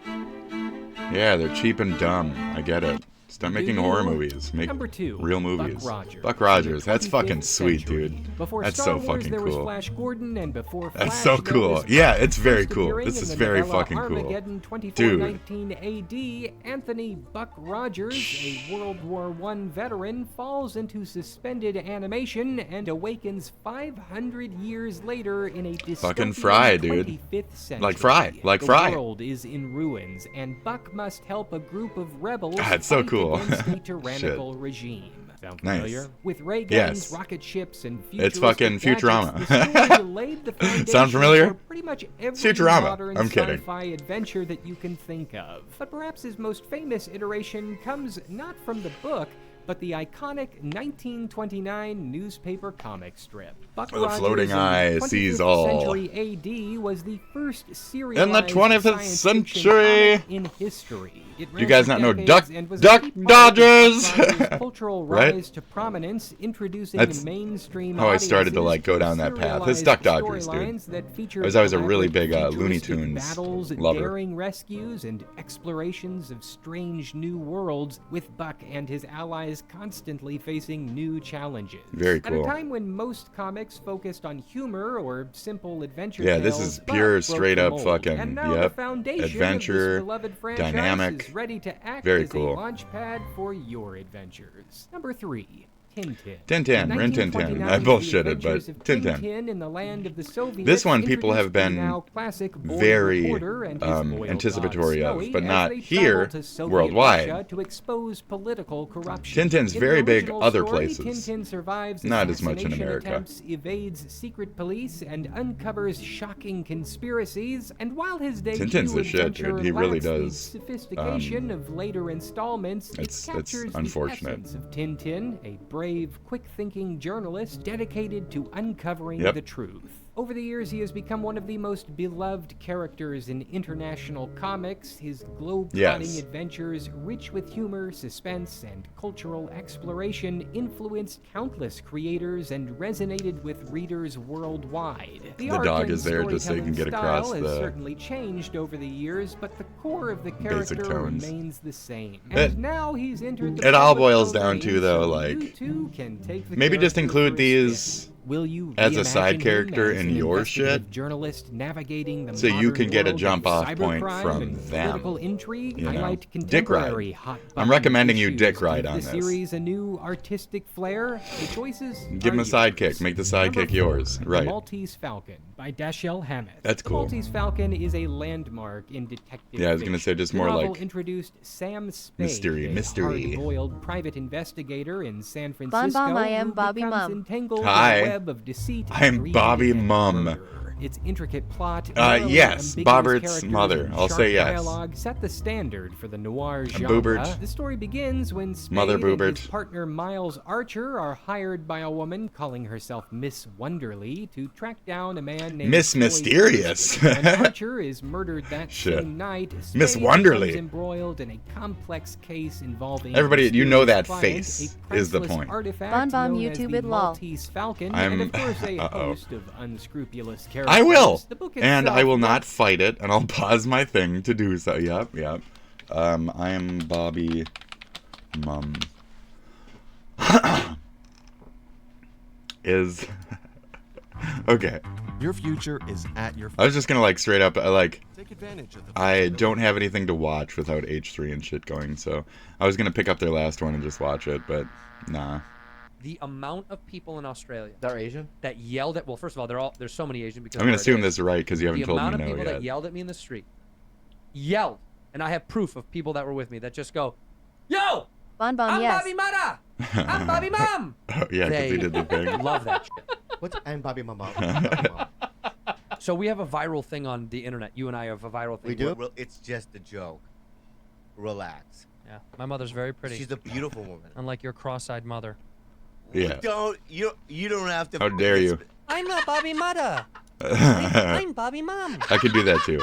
Yeah, they're cheap and dumb. I get it. Stop making horror movies. Make Number 2, real movies. Buck Rogers. Buck Rogers. That's In the fucking 25th sweet, century. dude. Before That's Star so Wars, fucking there was cool. Flash Gordon, and before Flash, That's so there cool. was Yeah, it's very first cool. appearing This in is the very novella fucking cool. Armageddon Dude. 2419 AD, Anthony Buck Rogers, a World War I veteran, falls into suspended animation and awakens 500 years later in a Fucking dystopian Fry, dude. 25th century. Like Fry. Like the Fry. world is in ruins, and Buck must help a group of rebels Ah, it's so fight cool. against a tyrannical regime. Sound Nice. familiar? With ray guns, Yes. rocket ships, and It's fucking futuristic gadgets, Futurama. the story laid the foundation Sound familiar? for pretty much every Futurama. modern I'm kidding. sci-fi adventure that you can think of. But perhaps his most famous iteration comes not from the book, but the iconic 1929 newspaper comic strip. Buck The Rogers floating in eye 25th sees all. Century AD was the first serialized In the 25th science fiction century. comic in history. It Do you ran guys for not know decades Duck and was a Duck key part of Dodgers? Buck Rogers' cultural Right? rise to prominence, introducing That's mainstream how I started to, like, go down that path. It's Duck Dodgers, storylines dude. that featured I was always a really elaborate big Looney futuristic Tunes battles, lover. daring rescues, and explorations of strange new worlds, with Buck and his allies constantly facing new challenges. Very At cool. a time when most comics focused on humor or simple adventure Yeah, this tales, is Buck pure, broke straight the up mold. fucking, And now the yep, foundation adventure, of this beloved franchise dynamic, is ready to act very as cool. a launch pad for your adventures. Number 3. Tintin. Tintin, Rin Tintin. I bullshitted, but Tintin. In the land of the Soviets, This one people have introduced the been now classic boy very reporter and his loyal anticipatory dog of, Snowy but as not they here travel to Soviet worldwide. Russia to expose political corruption. Tintin's In very the big original other story, places. Tintin survives Not as much in assassination America. attempts, evades secret police, and uncovers shocking conspiracies. And while his debut Tintin's the shit, adventure dude. He really lacks the does, sophistication of later installments, it's it captures unfortunate. the essence of Tintin, a brave, quick-thinking journalist dedicated to uncovering Yep. the truth. Over the years, he has become one of the most beloved characters in international comics. His globe-trotting Yes. adventures, rich with humor, suspense, and cultural exploration, influenced countless creators and resonated with readers worldwide. The art dog and is there just so you can get storytelling across style has the certainly changed over the years, but the core of the basic character tones. remains the same. It- And now he's entered the It all public boils down domain, to, though, so like, you too can take the maybe just character include for a these spin. Will you as a reimagine side him character as in an your investigative shit, journalist navigating the so you modern can get a world jump of off point cybercrime from and them. political intrigue, You know? highlight Dick contemporary ride. hot I'm button recommending you issues, dick ride give on the this. series a new artistic flair. The choices Give him are a sidekick. Make the Number sidekick 4, yours. The Right. Maltese Falcon by Dashiell Hammett. That's cool. The Maltese Falcon is a landmark in detective Yeah, I was gonna fiction. say just The more novel like introduced Sam Spade, mystery, a mystery. hard-boiled private investigator in San Francisco Bon Bom, I am who Bobby becomes Mum. entangled Hi. in a web of deceit, I'm greed, Bobby and Mum. murder. Its intricate plot, yes, ambiguous Bobbert's characters, mother. and I'll sharp say yes. dialogue set the standard for the noir genre. Boobert. The story begins when Mother Spade and Boobert. his partner Miles Archer are hired by a woman calling herself Miss Wonderly to track down a man named Miss Floyd Mysterious. When Archer is murdered that Shit. same night, Miss Spade Wonderly. becomes embroiled in a complex case involving Everybody, you know that mysterious face client, a is the priceless point. artifact Bon Bon known as YouTube the it lol. Maltese Falcon, I'm- and of course a uh-oh. host of unscrupulous characters. I will, The book and I itself will not fight it, and I'll pause my thing to do so. Yep. I am Bobby Mum. Is okay. Your future is at your. I was just gonna like straight up. Take advantage of the. I don't have anything to watch without H3 and shit going, so I was gonna pick up their last one and just watch it, but nah. The amount of people in Australia that are Asian that yelled at, well, first of all, there's so many Asian because I'm gonna of assume where it this is right because you haven't the told me amount no of people yet. that yelled at me in the street, yelled, and I have proof of people that were with me that just go, "Yo, Bon Bon, I'm yes. Bobby Mata, I'm Bobby Mom." Oh, yeah, because he did the thing. Love that shit. What's I'm Bobby Mama? So we have a viral thing on the internet. You and I have a viral thing. We do. It's just a joke. Relax. Yeah, my mother's very pretty. She's a beautiful woman. Unlike your cross-eyed mother. Yeah. You don't have to. How dare you? I'm not Bobby Mata. I'm Bobby Mom. I could do that too.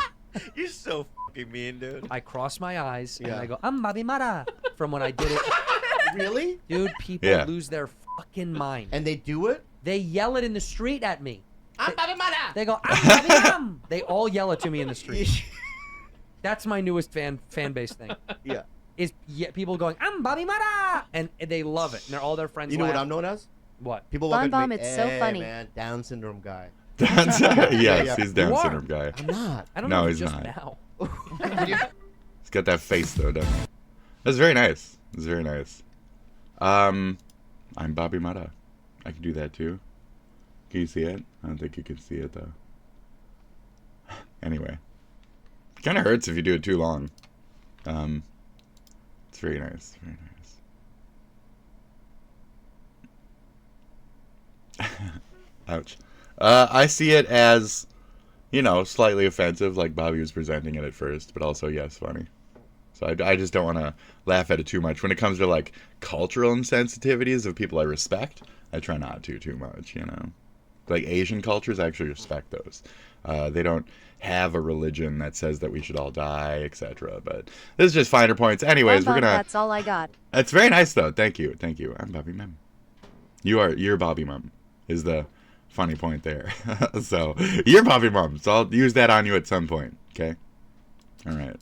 You're so fucking mean, dude. I cross my eyes and Yeah. I go, I'm Bobby Mata. From when I did it. Really? Dude, people Yeah. lose their fucking mind. And they do it? They yell it in the street at me. I'm Bobby Mata. They go, I'm Bobby Mom. They all yell it to me in the street. That's my newest fan base thing. Yeah. Is people going, I'm Bobby Mata, and they love it, and they're all their friends. You know what laugh. I'm known as? What? People Bon walk Bon, up to me, it's so "Hey, funny." man, Down syndrome guy. Yes, he's Down You are. syndrome guy. I'm not. I don't No, know he's just not. now. He's got that face though, doesn't he? That's very nice. That's very nice. I'm Bobby Mata. I can do that too. Can you see it? I don't think you can see it though. Anyway, it kind of hurts if you do it too long. It's very nice. Very nice. Ouch. I see it as, you know, slightly offensive, like Bobby was presenting it at first, but also, yes, funny. So I just don't want to laugh at it too much. When it comes to, like, cultural insensitivities of people I respect, I try not to too much, you know. Like, Asian cultures, I actually respect those. They don't have a religion that says that we should all die, etc. But this is just finer points. Anyways, Bon we're Bon, gonna... that's all I got. It's very nice, though. Thank you. Thank you. I'm Bobby Mum. You're Bobby Mum, is the funny point there. So, you're Bobby Mum, so I'll use that on you at some point, okay? All right.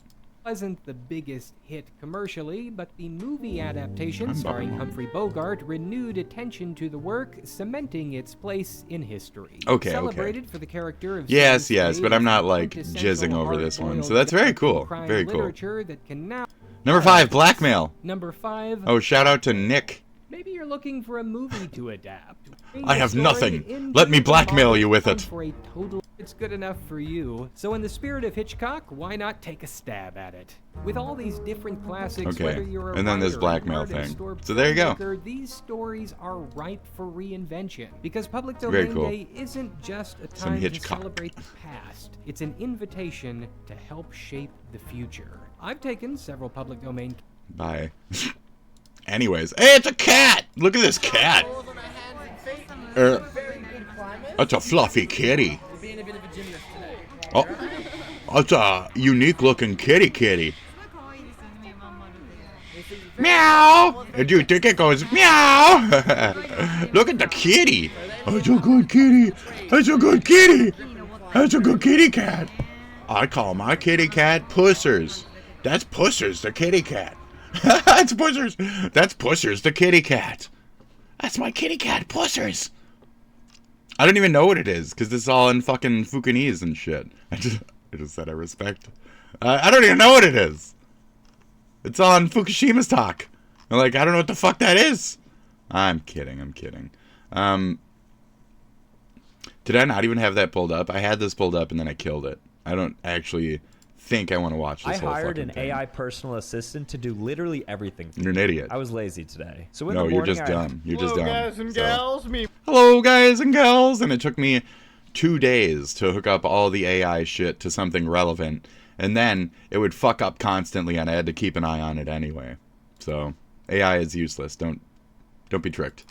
Wasn't the biggest hit commercially, but the movie adaptation starring Humphrey Bogart renewed attention to the work, cementing its place in history. Okay, Celebrated for the character of Yes, Sam yes, Spade but I'm as not, the like, quintessential jizzing over this one, hard-boiled so that's very cool. crime Very cool. literature that can now... Number 5, blackmail. Number 5. Oh, shout out to Nick. Maybe you're looking for a movie to adapt. I have nothing. Let me blackmail you with it. For a total, it's good enough for you. So in the spirit of Hitchcock, why not take a stab at it? With all these different classics, Okay, whether you're a and then this writer, blackmail an artist, thing. or So there you go. filmmaker, these stories are ripe for reinvention. Because Public Very Domain cool. Day isn't just a Some time to Hitchcock. celebrate the past. It's an invitation to help shape the future. I've taken several public domain... Bye. Anyways, hey, it's a cat! Look at this cat! That's a fluffy kitty. Oh, that's a unique looking kitty. Meow! Do you think it goes meow? Look at the kitty. That's a good kitty. That's a good kitty. That's a good kitty cat. I call my kitty cat Pussers. That's Pussers, the kitty cat. That's Pussers. That's Pussers, the kitty cat. That's my kitty cat, Pussers. I don't even know what it is, because this is all in fucking Fukinese and shit. I just said I respect. I don't even know what it is. It's all in Fukushima's talk. I'm like, I don't know what the fuck that is. I'm kidding. Did I not even have that pulled up? I had this pulled up and then I killed it. I don't actually think I want to watch this I whole hired fucking an thing. AI personal assistant to do literally everything for You're an me. idiot. I was lazy today. So in No, the you're morning, just dumb. You're just Hello, dumb. guys and So- gals. Me. Hello, guys and gals. And it took me 2 days to hook up all the AI shit to something relevant, and then it would fuck up constantly, and I had to keep an eye on it anyway. So AI is useless. Don't be tricked.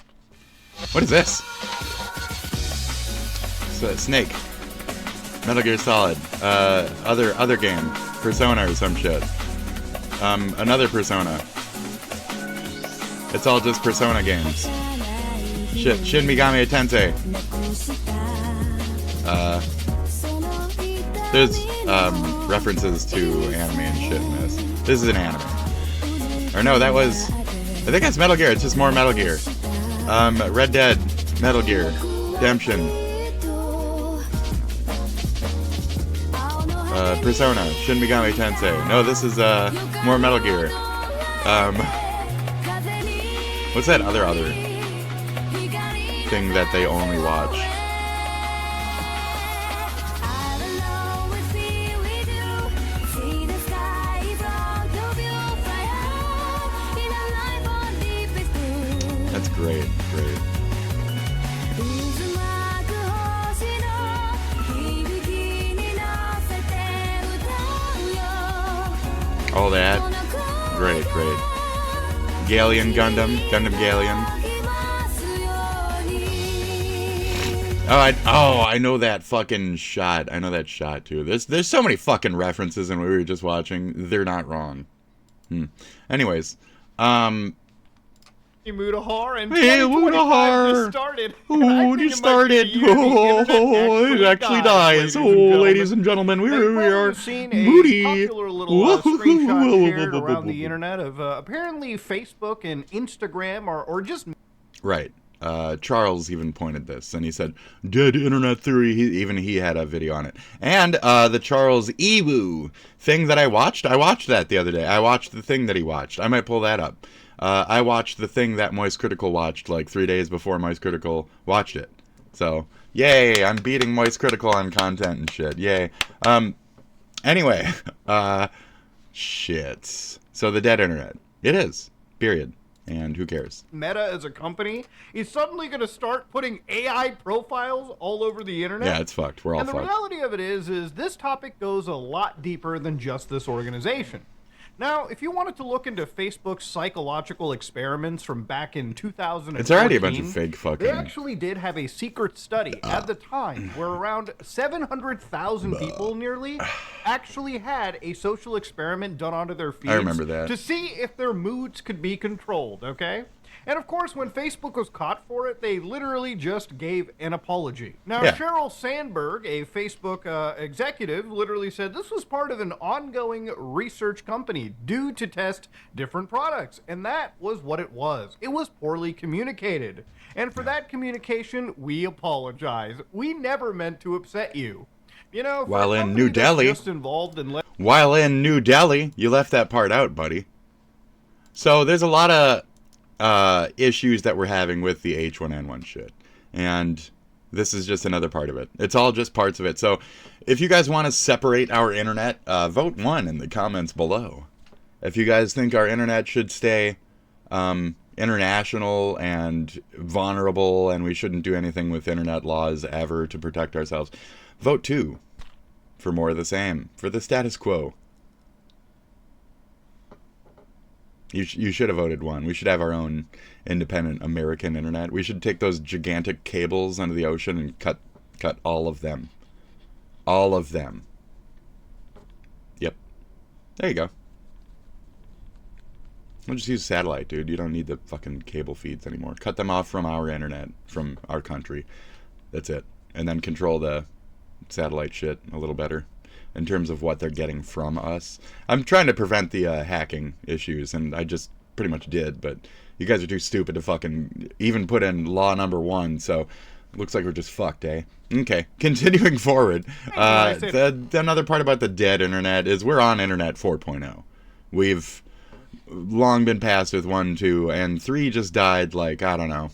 What is this? Snake. Metal Gear Solid. Other game. Persona or some shit. Another Persona. It's all just Persona games. Shin Megami Tensei. There's references to anime and shit in this. This is an anime. Or no, that was... I think that's Metal Gear. It's just more Metal Gear. Red Dead. Metal Gear. Redemption. Persona. Shin Megami Tensei. No, this is more Metal Gear. What's that other thing that they only watch? That's great. All that. Great. Galleon Gundam Galleon. I know that fucking shot. I know that shot too. There's so many fucking references in what we were just watching. They're not wrong. Anyways, Mudahar and hey, 2025 just started. Oh, it started. It actually dies. Ladies and gentlemen, we are seen Moody. a popular little screenshot shared around the internet of apparently Facebook and Instagram or just... Right. Charles even pointed this, and he said, "Dead internet theory." He had a video on it. And the Charles Ewu thing that I watched that the other day. I watched the thing that he watched. I might pull that up. I watched the thing that Moist Critical watched like 3 days before Moist Critical watched it. So, yay, I'm beating Moist Critical on content and shit. Yay. Anyway, shit. So the dead internet. It is. Period. And who cares? Meta as a company is suddenly going to start putting AI profiles all over the internet. Yeah, it's fucked. We're all fucked. And the reality of it is this topic goes a lot deeper than just this organization. Now, if you wanted to look into Facebook's psychological experiments from back in 2014, it's already a bunch of fake fucking... They actually did have a secret study at the time where around 700,000 people nearly actually had a social experiment done onto their feeds. I remember that. To see if their moods could be controlled, okay? And of course, when Facebook was caught for it, they literally just gave an apology. Now, Sheryl Sandberg, a Facebook executive, literally said this was part of an ongoing research company due to test different products. And that was what it was. It was poorly communicated. And for that communication, we apologize. We never meant to upset you. You know, while in New Delhi, just involved in while in New Delhi, you left that part out, buddy. So there's a lot of issues that we're having with the H1N1 shit, and this is just another part of it. It's all just parts of it. So if you guys want to separate our internet, vote 1 in the comments below. If you guys think our internet should stay international and vulnerable and we shouldn't do anything with internet laws ever to protect ourselves, vote 2 for more of the same, for the status quo. You should have voted 1. We should have our own independent American internet. We should take those gigantic cables under the ocean and cut all of them. All of them. Yep. There you go. We'll just use satellite, dude. You don't need the fucking cable feeds anymore. Cut them off from our internet, from our country. That's it. And then control the satellite shit a little better in terms of what they're getting from us. I'm trying to prevent the hacking issues, and I just pretty much did, but you guys are too stupid to fucking even put in law number 1, so looks like we're just fucked, eh? Okay, continuing forward. Another part about the dead internet is we're on internet 4.0. We've long been passed with 1, 2, and 3 just died, like, I don't know.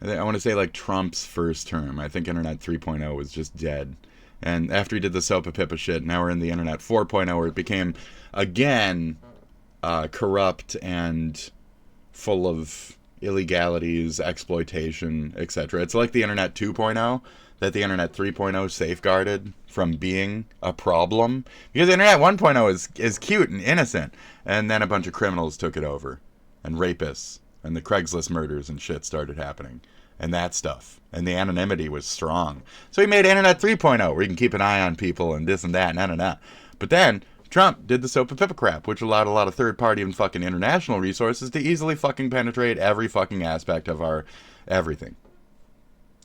I want to say, like, Trump's first term. I think internet 3.0 was just dead. And after he did the Sopa Pippa shit, now we're in the internet 4.0, where it became, again, corrupt and full of illegalities, exploitation, etc. It's like the internet 2.0, that the Internet 3.0 safeguarded from being a problem. Because Internet 1.0 is cute and innocent. And then a bunch of criminals took it over. And rapists. And the Craigslist murders and shit started happening. And that stuff. And the anonymity was strong. So he made Internet 3.0, where you can keep an eye on people and this and that, and. But then Trump did the SOPA PIPA crap, which allowed a lot of third-party and fucking international resources to easily fucking penetrate every fucking aspect of our everything.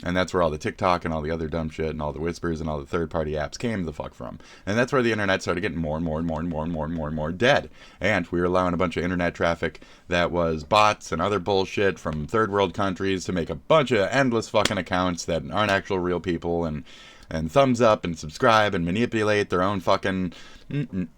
And that's where all the TikTok and all the other dumb shit and all the whispers and all the third-party apps came the fuck from. And that's where the internet started getting more and more dead. And we were allowing a bunch of internet traffic that was bots and other bullshit from third world countries to make a bunch of endless fucking accounts that aren't actual real people and thumbs up and subscribe and manipulate their own fucking and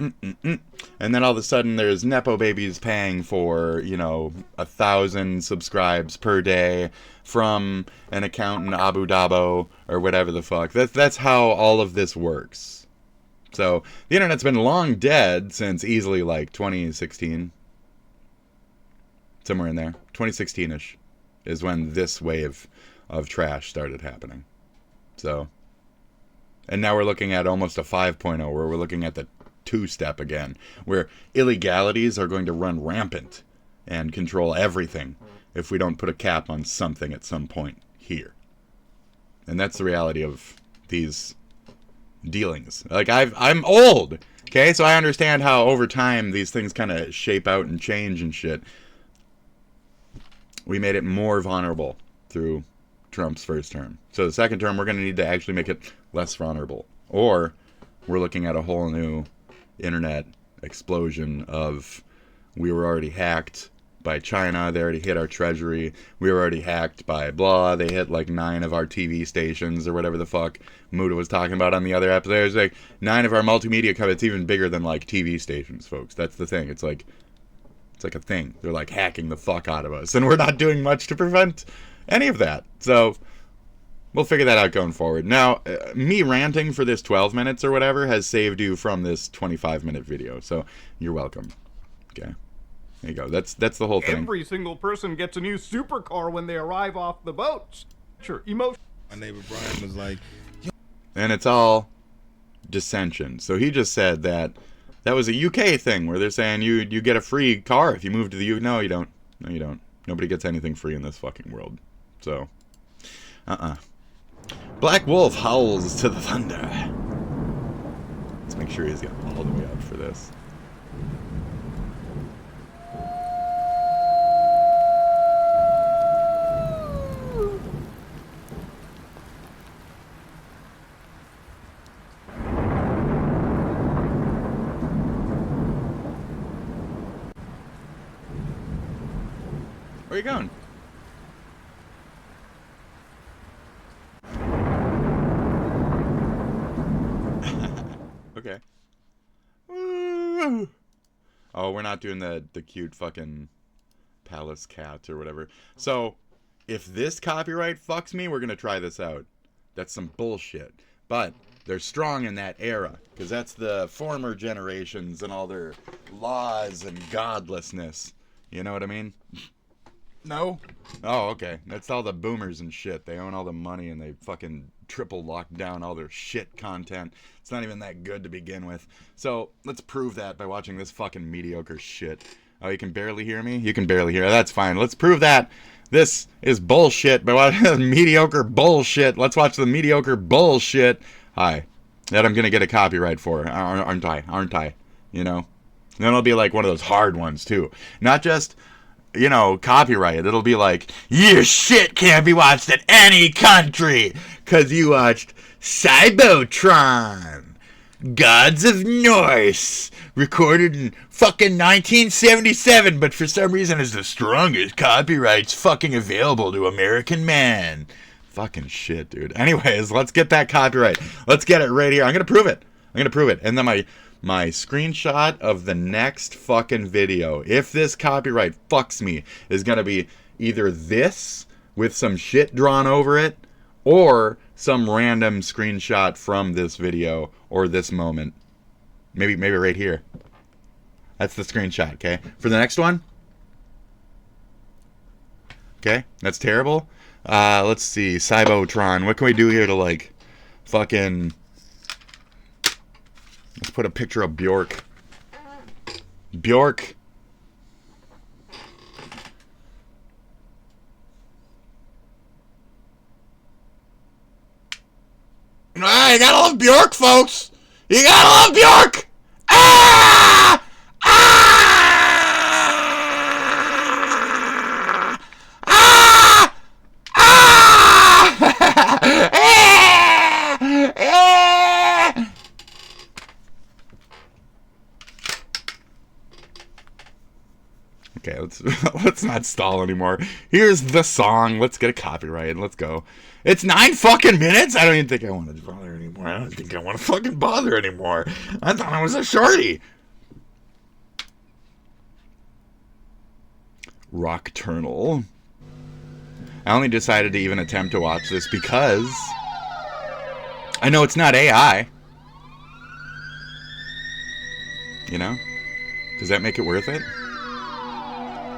then all of a sudden there's Nepo babies paying for, 1,000 subscribes per day from an account in Abu Dhabi or whatever the fuck. That's how all of this works. So the internet's been long dead since easily like 2016. Somewhere in there. 2016-ish is when this wave of trash started happening. So, and now we're looking at almost a 5.0, where we're looking at the 2-step again, where illegalities are going to run rampant and control everything if we don't put a cap on something at some point here. And that's the reality of these dealings. Like, I'm old, okay? So I understand how over time these things kind of shape out and change and shit. We made it more vulnerable through Trump's first term. So the second term, we're going to need to actually make it less vulnerable. Or we're looking at a whole new internet explosion of, we were already hacked by China, they already hit our treasury, we were already hacked by blah, they hit like 9 of our TV stations or whatever the fuck Muda was talking about on the other episode. It was like 9 of our multimedia companies. It's even bigger than like TV stations, folks. That's the thing. It's like a thing. They're like hacking the fuck out of us, and we're not doing much to prevent any of that. So we'll figure that out going forward. Now, me ranting for this 12 minutes or whatever has saved you from this 25-minute video. So you're welcome. Okay. There you go. That's the whole thing. Every single person gets a new supercar when they arrive off the boat. Sure, emotion. My neighbor Brian was like, and it's all dissension. So he just said that was a UK thing where they're saying you get a free car if you move to the UK. No, you don't. No, you don't. Nobody gets anything free in this fucking world. So, Black Wolf howls to the thunder. Let's make sure he's got all the way up for this. Where are you going? Okay. Oh, we're not doing the cute fucking palace cat or whatever. So, if this copyright fucks me, we're gonna try this out. That's some bullshit. But they're strong in that era, because that's the former generations and all their laws and godlessness. You know what I mean? No? Oh, okay. That's all the boomers and shit. They own all the money and they fucking triple lock down all their shit content. It's not even that good to begin with. So, let's prove that by watching this fucking mediocre shit. Oh, you can barely hear me? You can barely hear. That's fine. Let's prove that this is bullshit by watching mediocre bullshit. Let's watch the mediocre bullshit. Hi. That I'm gonna get a copyright for, aren't I? You know? And then it'll be like one of those hard ones, too. Not just, copyright. It'll be like, your shit can't be watched in any country, 'cause you watched Cybotron, Gods of Norse, recorded in fucking 1977, but for some reason is the strongest copyrights fucking available to American man. Fucking shit, dude. Anyways, let's get that copyright. Let's get it right here. I'm gonna prove it. And then my screenshot of the next fucking video, if this copyright fucks me, is gonna be either this with some shit drawn over it, or some random screenshot from this video or this moment. Maybe right here. That's the screenshot, okay? For the next one. Okay, that's terrible. Let's see. Cybotron. What can we do here to, like, fucking... Let's put a picture of Bjork. Bjork. You gotta love Bjork, folks. You gotta love Bjork. Ah! Ah! Ah! Ah! Okay, let's not stall anymore. Here's the song. Let's get a copyright and let's go. It's 9 fucking minutes? I don't even think I want to bother anymore. I don't think I want to fucking bother anymore. I thought I was a shorty. Rockturnal. I only decided to even attempt to watch this because I know it's not AI. You know? Does that make it worth it?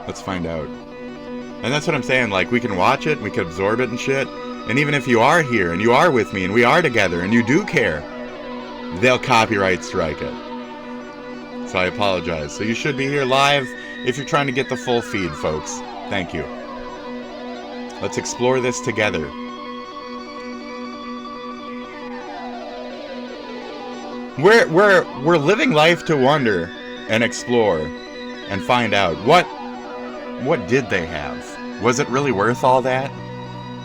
Let's find out. And that's what I'm saying, like, we can watch it, we can absorb it and shit, and even if you are here, and you are with me, and we are together, and you do care, they'll copyright strike it. So I apologize. So you should be here live if you're trying to get the full feed, folks. Thank you. Let's explore this together. We're living life to wonder and explore and find out what did they have? Was it really worth all that?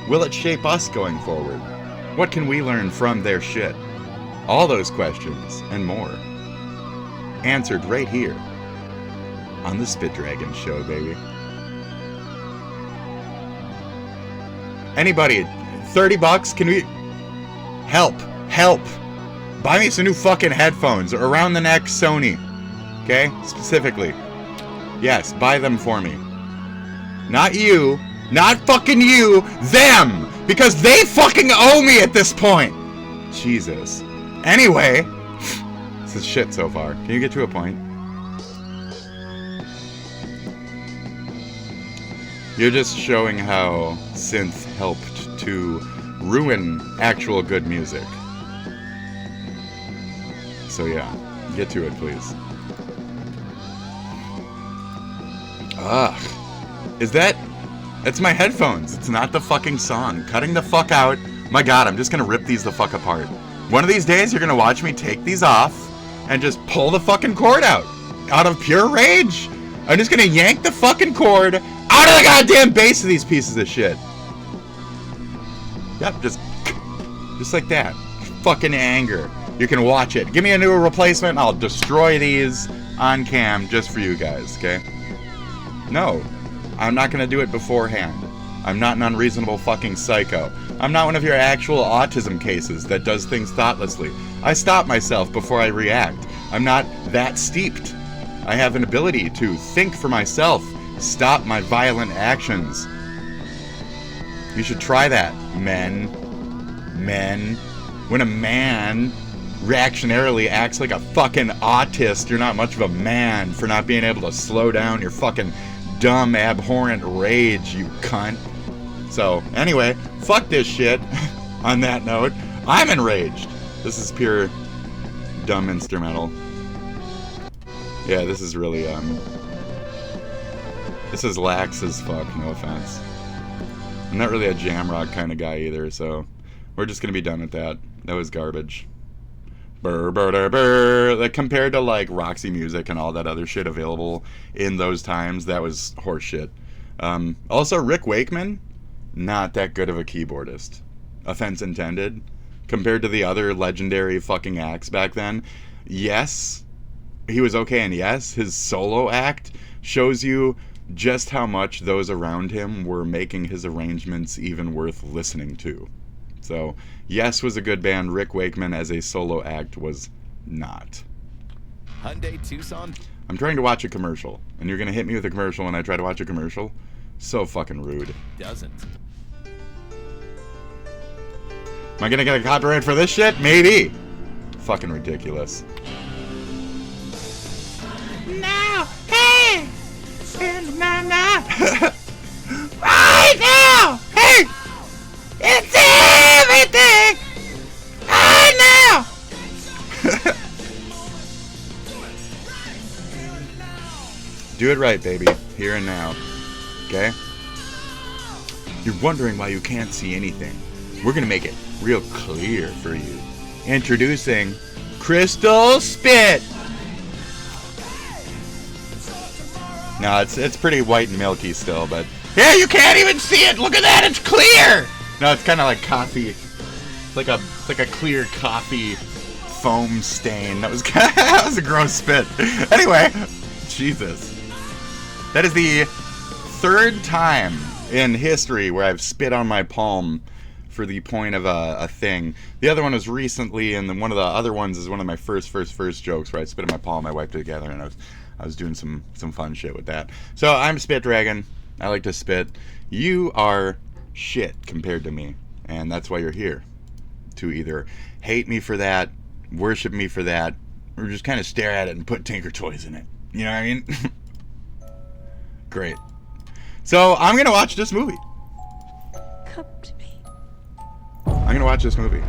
Will it shape us going forward? What can we learn from their shit? All those questions and more answered right here on the SPITDRAGON show, baby. Anybody, 30 bucks? Can we help? Buy me some new fucking headphones, around the neck Sony. Okay? Specifically. Yes, buy them for me. Not you. Not fucking you. Them! Because they fucking owe me at this point! Jesus. Anyway. This is shit so far. Can you get to a point? You're just showing how synth helped to ruin actual good music. So yeah, get to it, please. Ugh. It's my headphones. It's not the fucking song. Cutting the fuck out. My god, I'm just gonna rip these the fuck apart. One of these days, you're gonna watch me take these off and just pull the fucking cord out of pure rage. I'm just gonna yank the fucking cord out of the goddamn base of these pieces of shit. Yep, just like that. Fucking anger. You can watch it. Give me a new replacement and I'll destroy these on cam just for you guys, okay? No, I'm not gonna do it beforehand. I'm not an unreasonable fucking psycho. I'm not one of your actual autism cases that does things thoughtlessly. I stop myself before I react. I'm not that steeped. I have an ability to think for myself, stop my violent actions. You should try that, men. When a man reactionarily acts like a fucking autist, you're not much of a man for not being able to slow down your fucking dumb, abhorrent rage, you cunt. So, anyway, fuck this shit. On that note, I'm enraged. This is pure dumb instrumental. Yeah, this is really, this is lax as fuck, no offense. I'm not really a jam rock kind of guy either, so we're just gonna be done with that. That was garbage. Like, compared to like Roxy Music and all that other shit available in those times, that was horseshit. Also, Rick Wakeman, not that good of a keyboardist. Offense intended. Compared to the other legendary fucking acts back then, yes, he was okay, and yes, his solo act shows you just how much those around him were making his arrangements even worth listening to. So, Yes was a good band. Rick Wakeman as a solo act was not. Hyundai Tucson. I'm trying to watch a commercial, and you're gonna hit me with a commercial when I try to watch a commercial? So fucking rude. Doesn't. Am I gonna get a copyright for this shit? Maybe. Fucking ridiculous. Now, hey! And now. Right now! Hey! Do it right, baby. Here and now. Okay? You're wondering why you can't see anything. We're gonna make it real clear for you. Introducing Crystal Spit! No, it's pretty white and milky still, but... Yeah, you can't even see it! Look at that, it's clear! No, it's kind of like coffee. It's like a clear coffee foam stain. That was that was a gross spit. Anyway, Jesus. That is the third time in history where I've spit on my palm for the point of a thing. The other one was recently, and then one of the other ones is one of my first jokes where I spit on my palm, I wiped it together, and I was doing some fun shit with that. So I'm SPITDRAGON. I like to spit. You are shit compared to me, and that's why you're here. To either hate me for that, worship me for that, or just kind of stare at it and put Tinker Toys in it. You know what I mean? Great. So I'm gonna watch this movie. Come to me. I'm gonna watch this movie.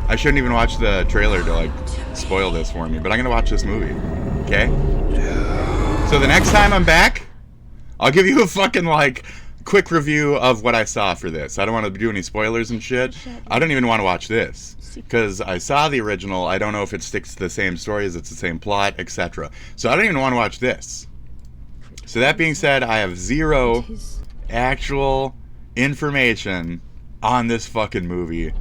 I shouldn't even watch the trailer to like spoil this for me, but I'm gonna watch this movie. Okay? So the next time I'm back, I'll give you a fucking like quick review of what I saw for this. I don't want to do any spoilers and shit. I don't even want to watch this because I saw the original. I don't know if it sticks to the same story, as it's the same plot, etc. So I don't even want to watch this. So that being said, I have zero actual information on this fucking movie.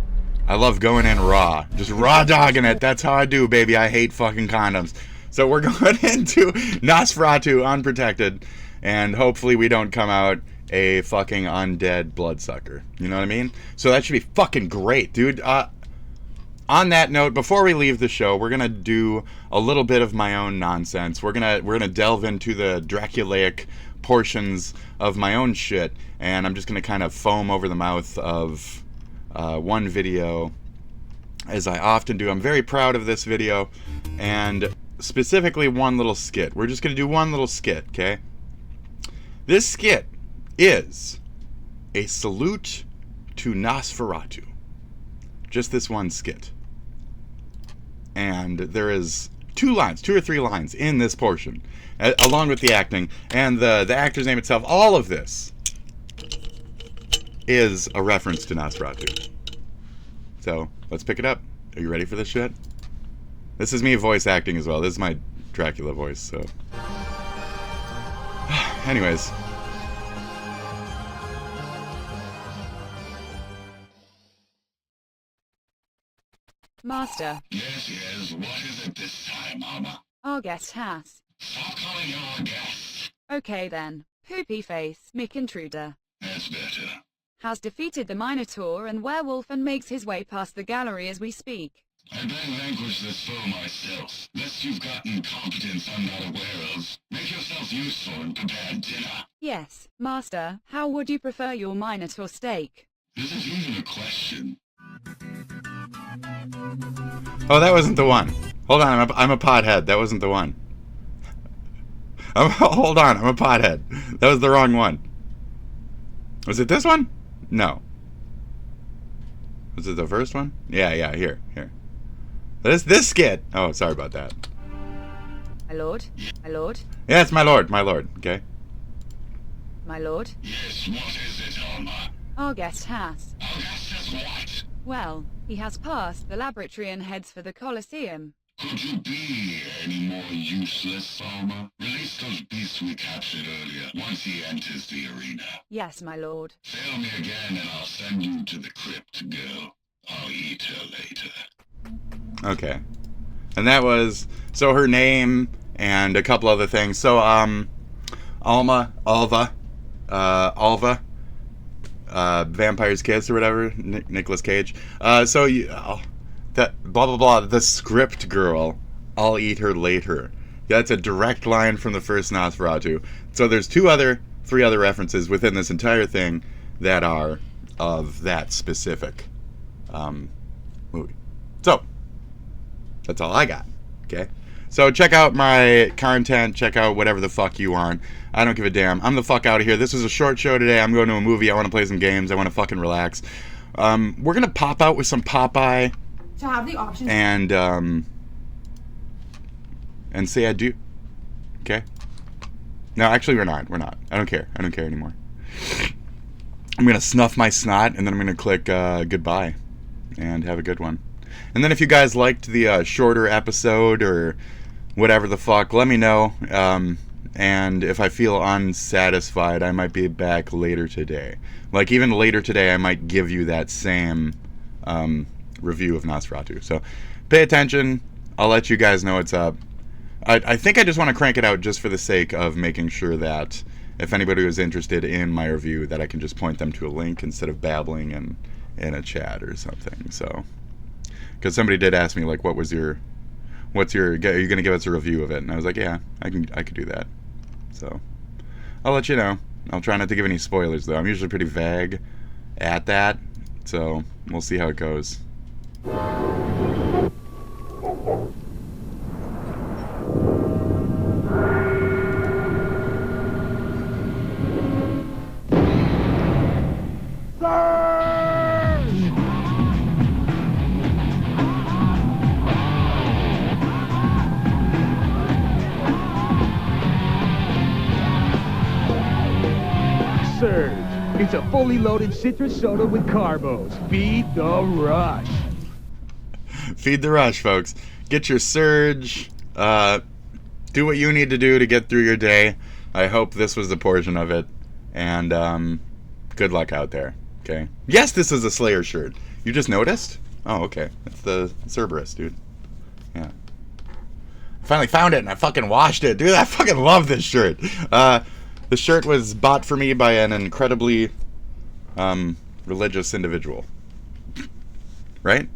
I love going in raw. Just raw dogging it. That's how I do, baby. I hate fucking condoms. So we're going into Nosferatu unprotected, and hopefully we don't come out a fucking undead bloodsucker. You know what I mean? So that should be fucking great, dude. On that note, before we leave the show, we're gonna do a little bit of my own nonsense. We're gonna delve into the Draculaic portions of my own shit, and I'm just gonna kind of foam over the mouth of one video, as I often do. I'm very proud of this video, and specifically one little skit. We're just gonna do one little skit, okay? This skit is a salute to Nosferatu. Just this one skit. And there is two or three lines in this portion, along with the acting, and the actor's name itself. All of this is a reference to Nosferatu. So, let's pick it up. Are you ready for this shit? This is me voice acting as well. This is my Dracula voice, so... Anyways... Master. Yes, what is it this time, Mama? Our guest has. Stop calling her our guest. Okay then. Poopy Face, Mick Intruder. That's better. Has defeated the Minotaur and Werewolf and makes his way past the gallery as we speak. I better vanquish this foe myself, lest you've got incompetence I'm not aware of. Make yourself useful and prepare dinner. Yes, Master. How would you prefer your Minotaur steak? This is even a question. Oh, that wasn't the one. Hold on, I'm a pothead. That wasn't the one. Hold on, I'm a pothead. That was the wrong one. Was it this one? No. Was it the first one? Yeah, here. This skit. Oh, sorry about that. My lord? My lord? Yes, my lord, okay? My lord? Yes, what is it, Alma? Our guest has. Our guest has what? Well, he has passed the laboratory and heads for the Colosseum. Could you be any more useless, Alma? Release those beasts we captured earlier once he enters the arena. Yes, my lord. Fail me again and I'll send you to the crypt, girl. I'll eat her later. Okay. And that was, so her name and a couple other things. So, Alva, Vampire's Kiss or whatever, Nicolas Cage. So you, that blah blah blah. The script girl, I'll eat her later. That's a direct line from the first Nosferatu. So there's three other references within this entire thing that are of that specific movie. So that's all I got. Okay. So check out my content, check out whatever the fuck you want. I don't give a damn. I'm the fuck out of here. This is a short show today. I'm going to a movie. I want to play some games. I want to fucking relax. We're going to pop out with some Popeye. To have the option. And say adieu. Okay? No, actually, we're not. We're not. I don't care. I don't care anymore. I'm going to snuff my snot, and then I'm going to click goodbye. And have a good one. And then if you guys liked the shorter episode or whatever the fuck, let me know. And if I feel unsatisfied, I might be back later today. Like, even later today, I might give you that same review of Nosferatu. So, pay attention. I'll let you guys know what's up. I think I just want to crank it out just for the sake of making sure that if anybody was interested in my review, that I can just point them to a link instead of babbling in a chat or something. So, because somebody did ask me, like, are you going to give us a review of it? And I was like, yeah, I could do that. So, I'll let you know. I'll try not to give any spoilers, though. I'm usually pretty vague at that. So, we'll see how it goes. Surge. It's a fully loaded citrus soda with carbos. Feed the rush. Feed the rush, folks. Get your surge. Do what you need to do to get through your day. I hope this was a portion of it. And good luck out there. Okay. Yes, this is a Slayer shirt. You just noticed? Oh, okay. It's the Cerberus, dude. Yeah. I finally found it and I fucking washed it. Dude, I fucking love this shirt. The shirt was bought for me by an incredibly religious individual. Right?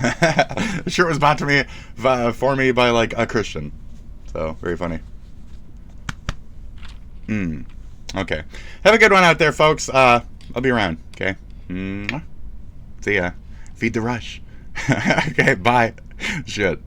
The shirt was bought for me by like a Christian. So, very funny. Okay. Have a good one out there, folks. I'll be around, okay? See ya. Feed the rush. Okay, bye. Shit.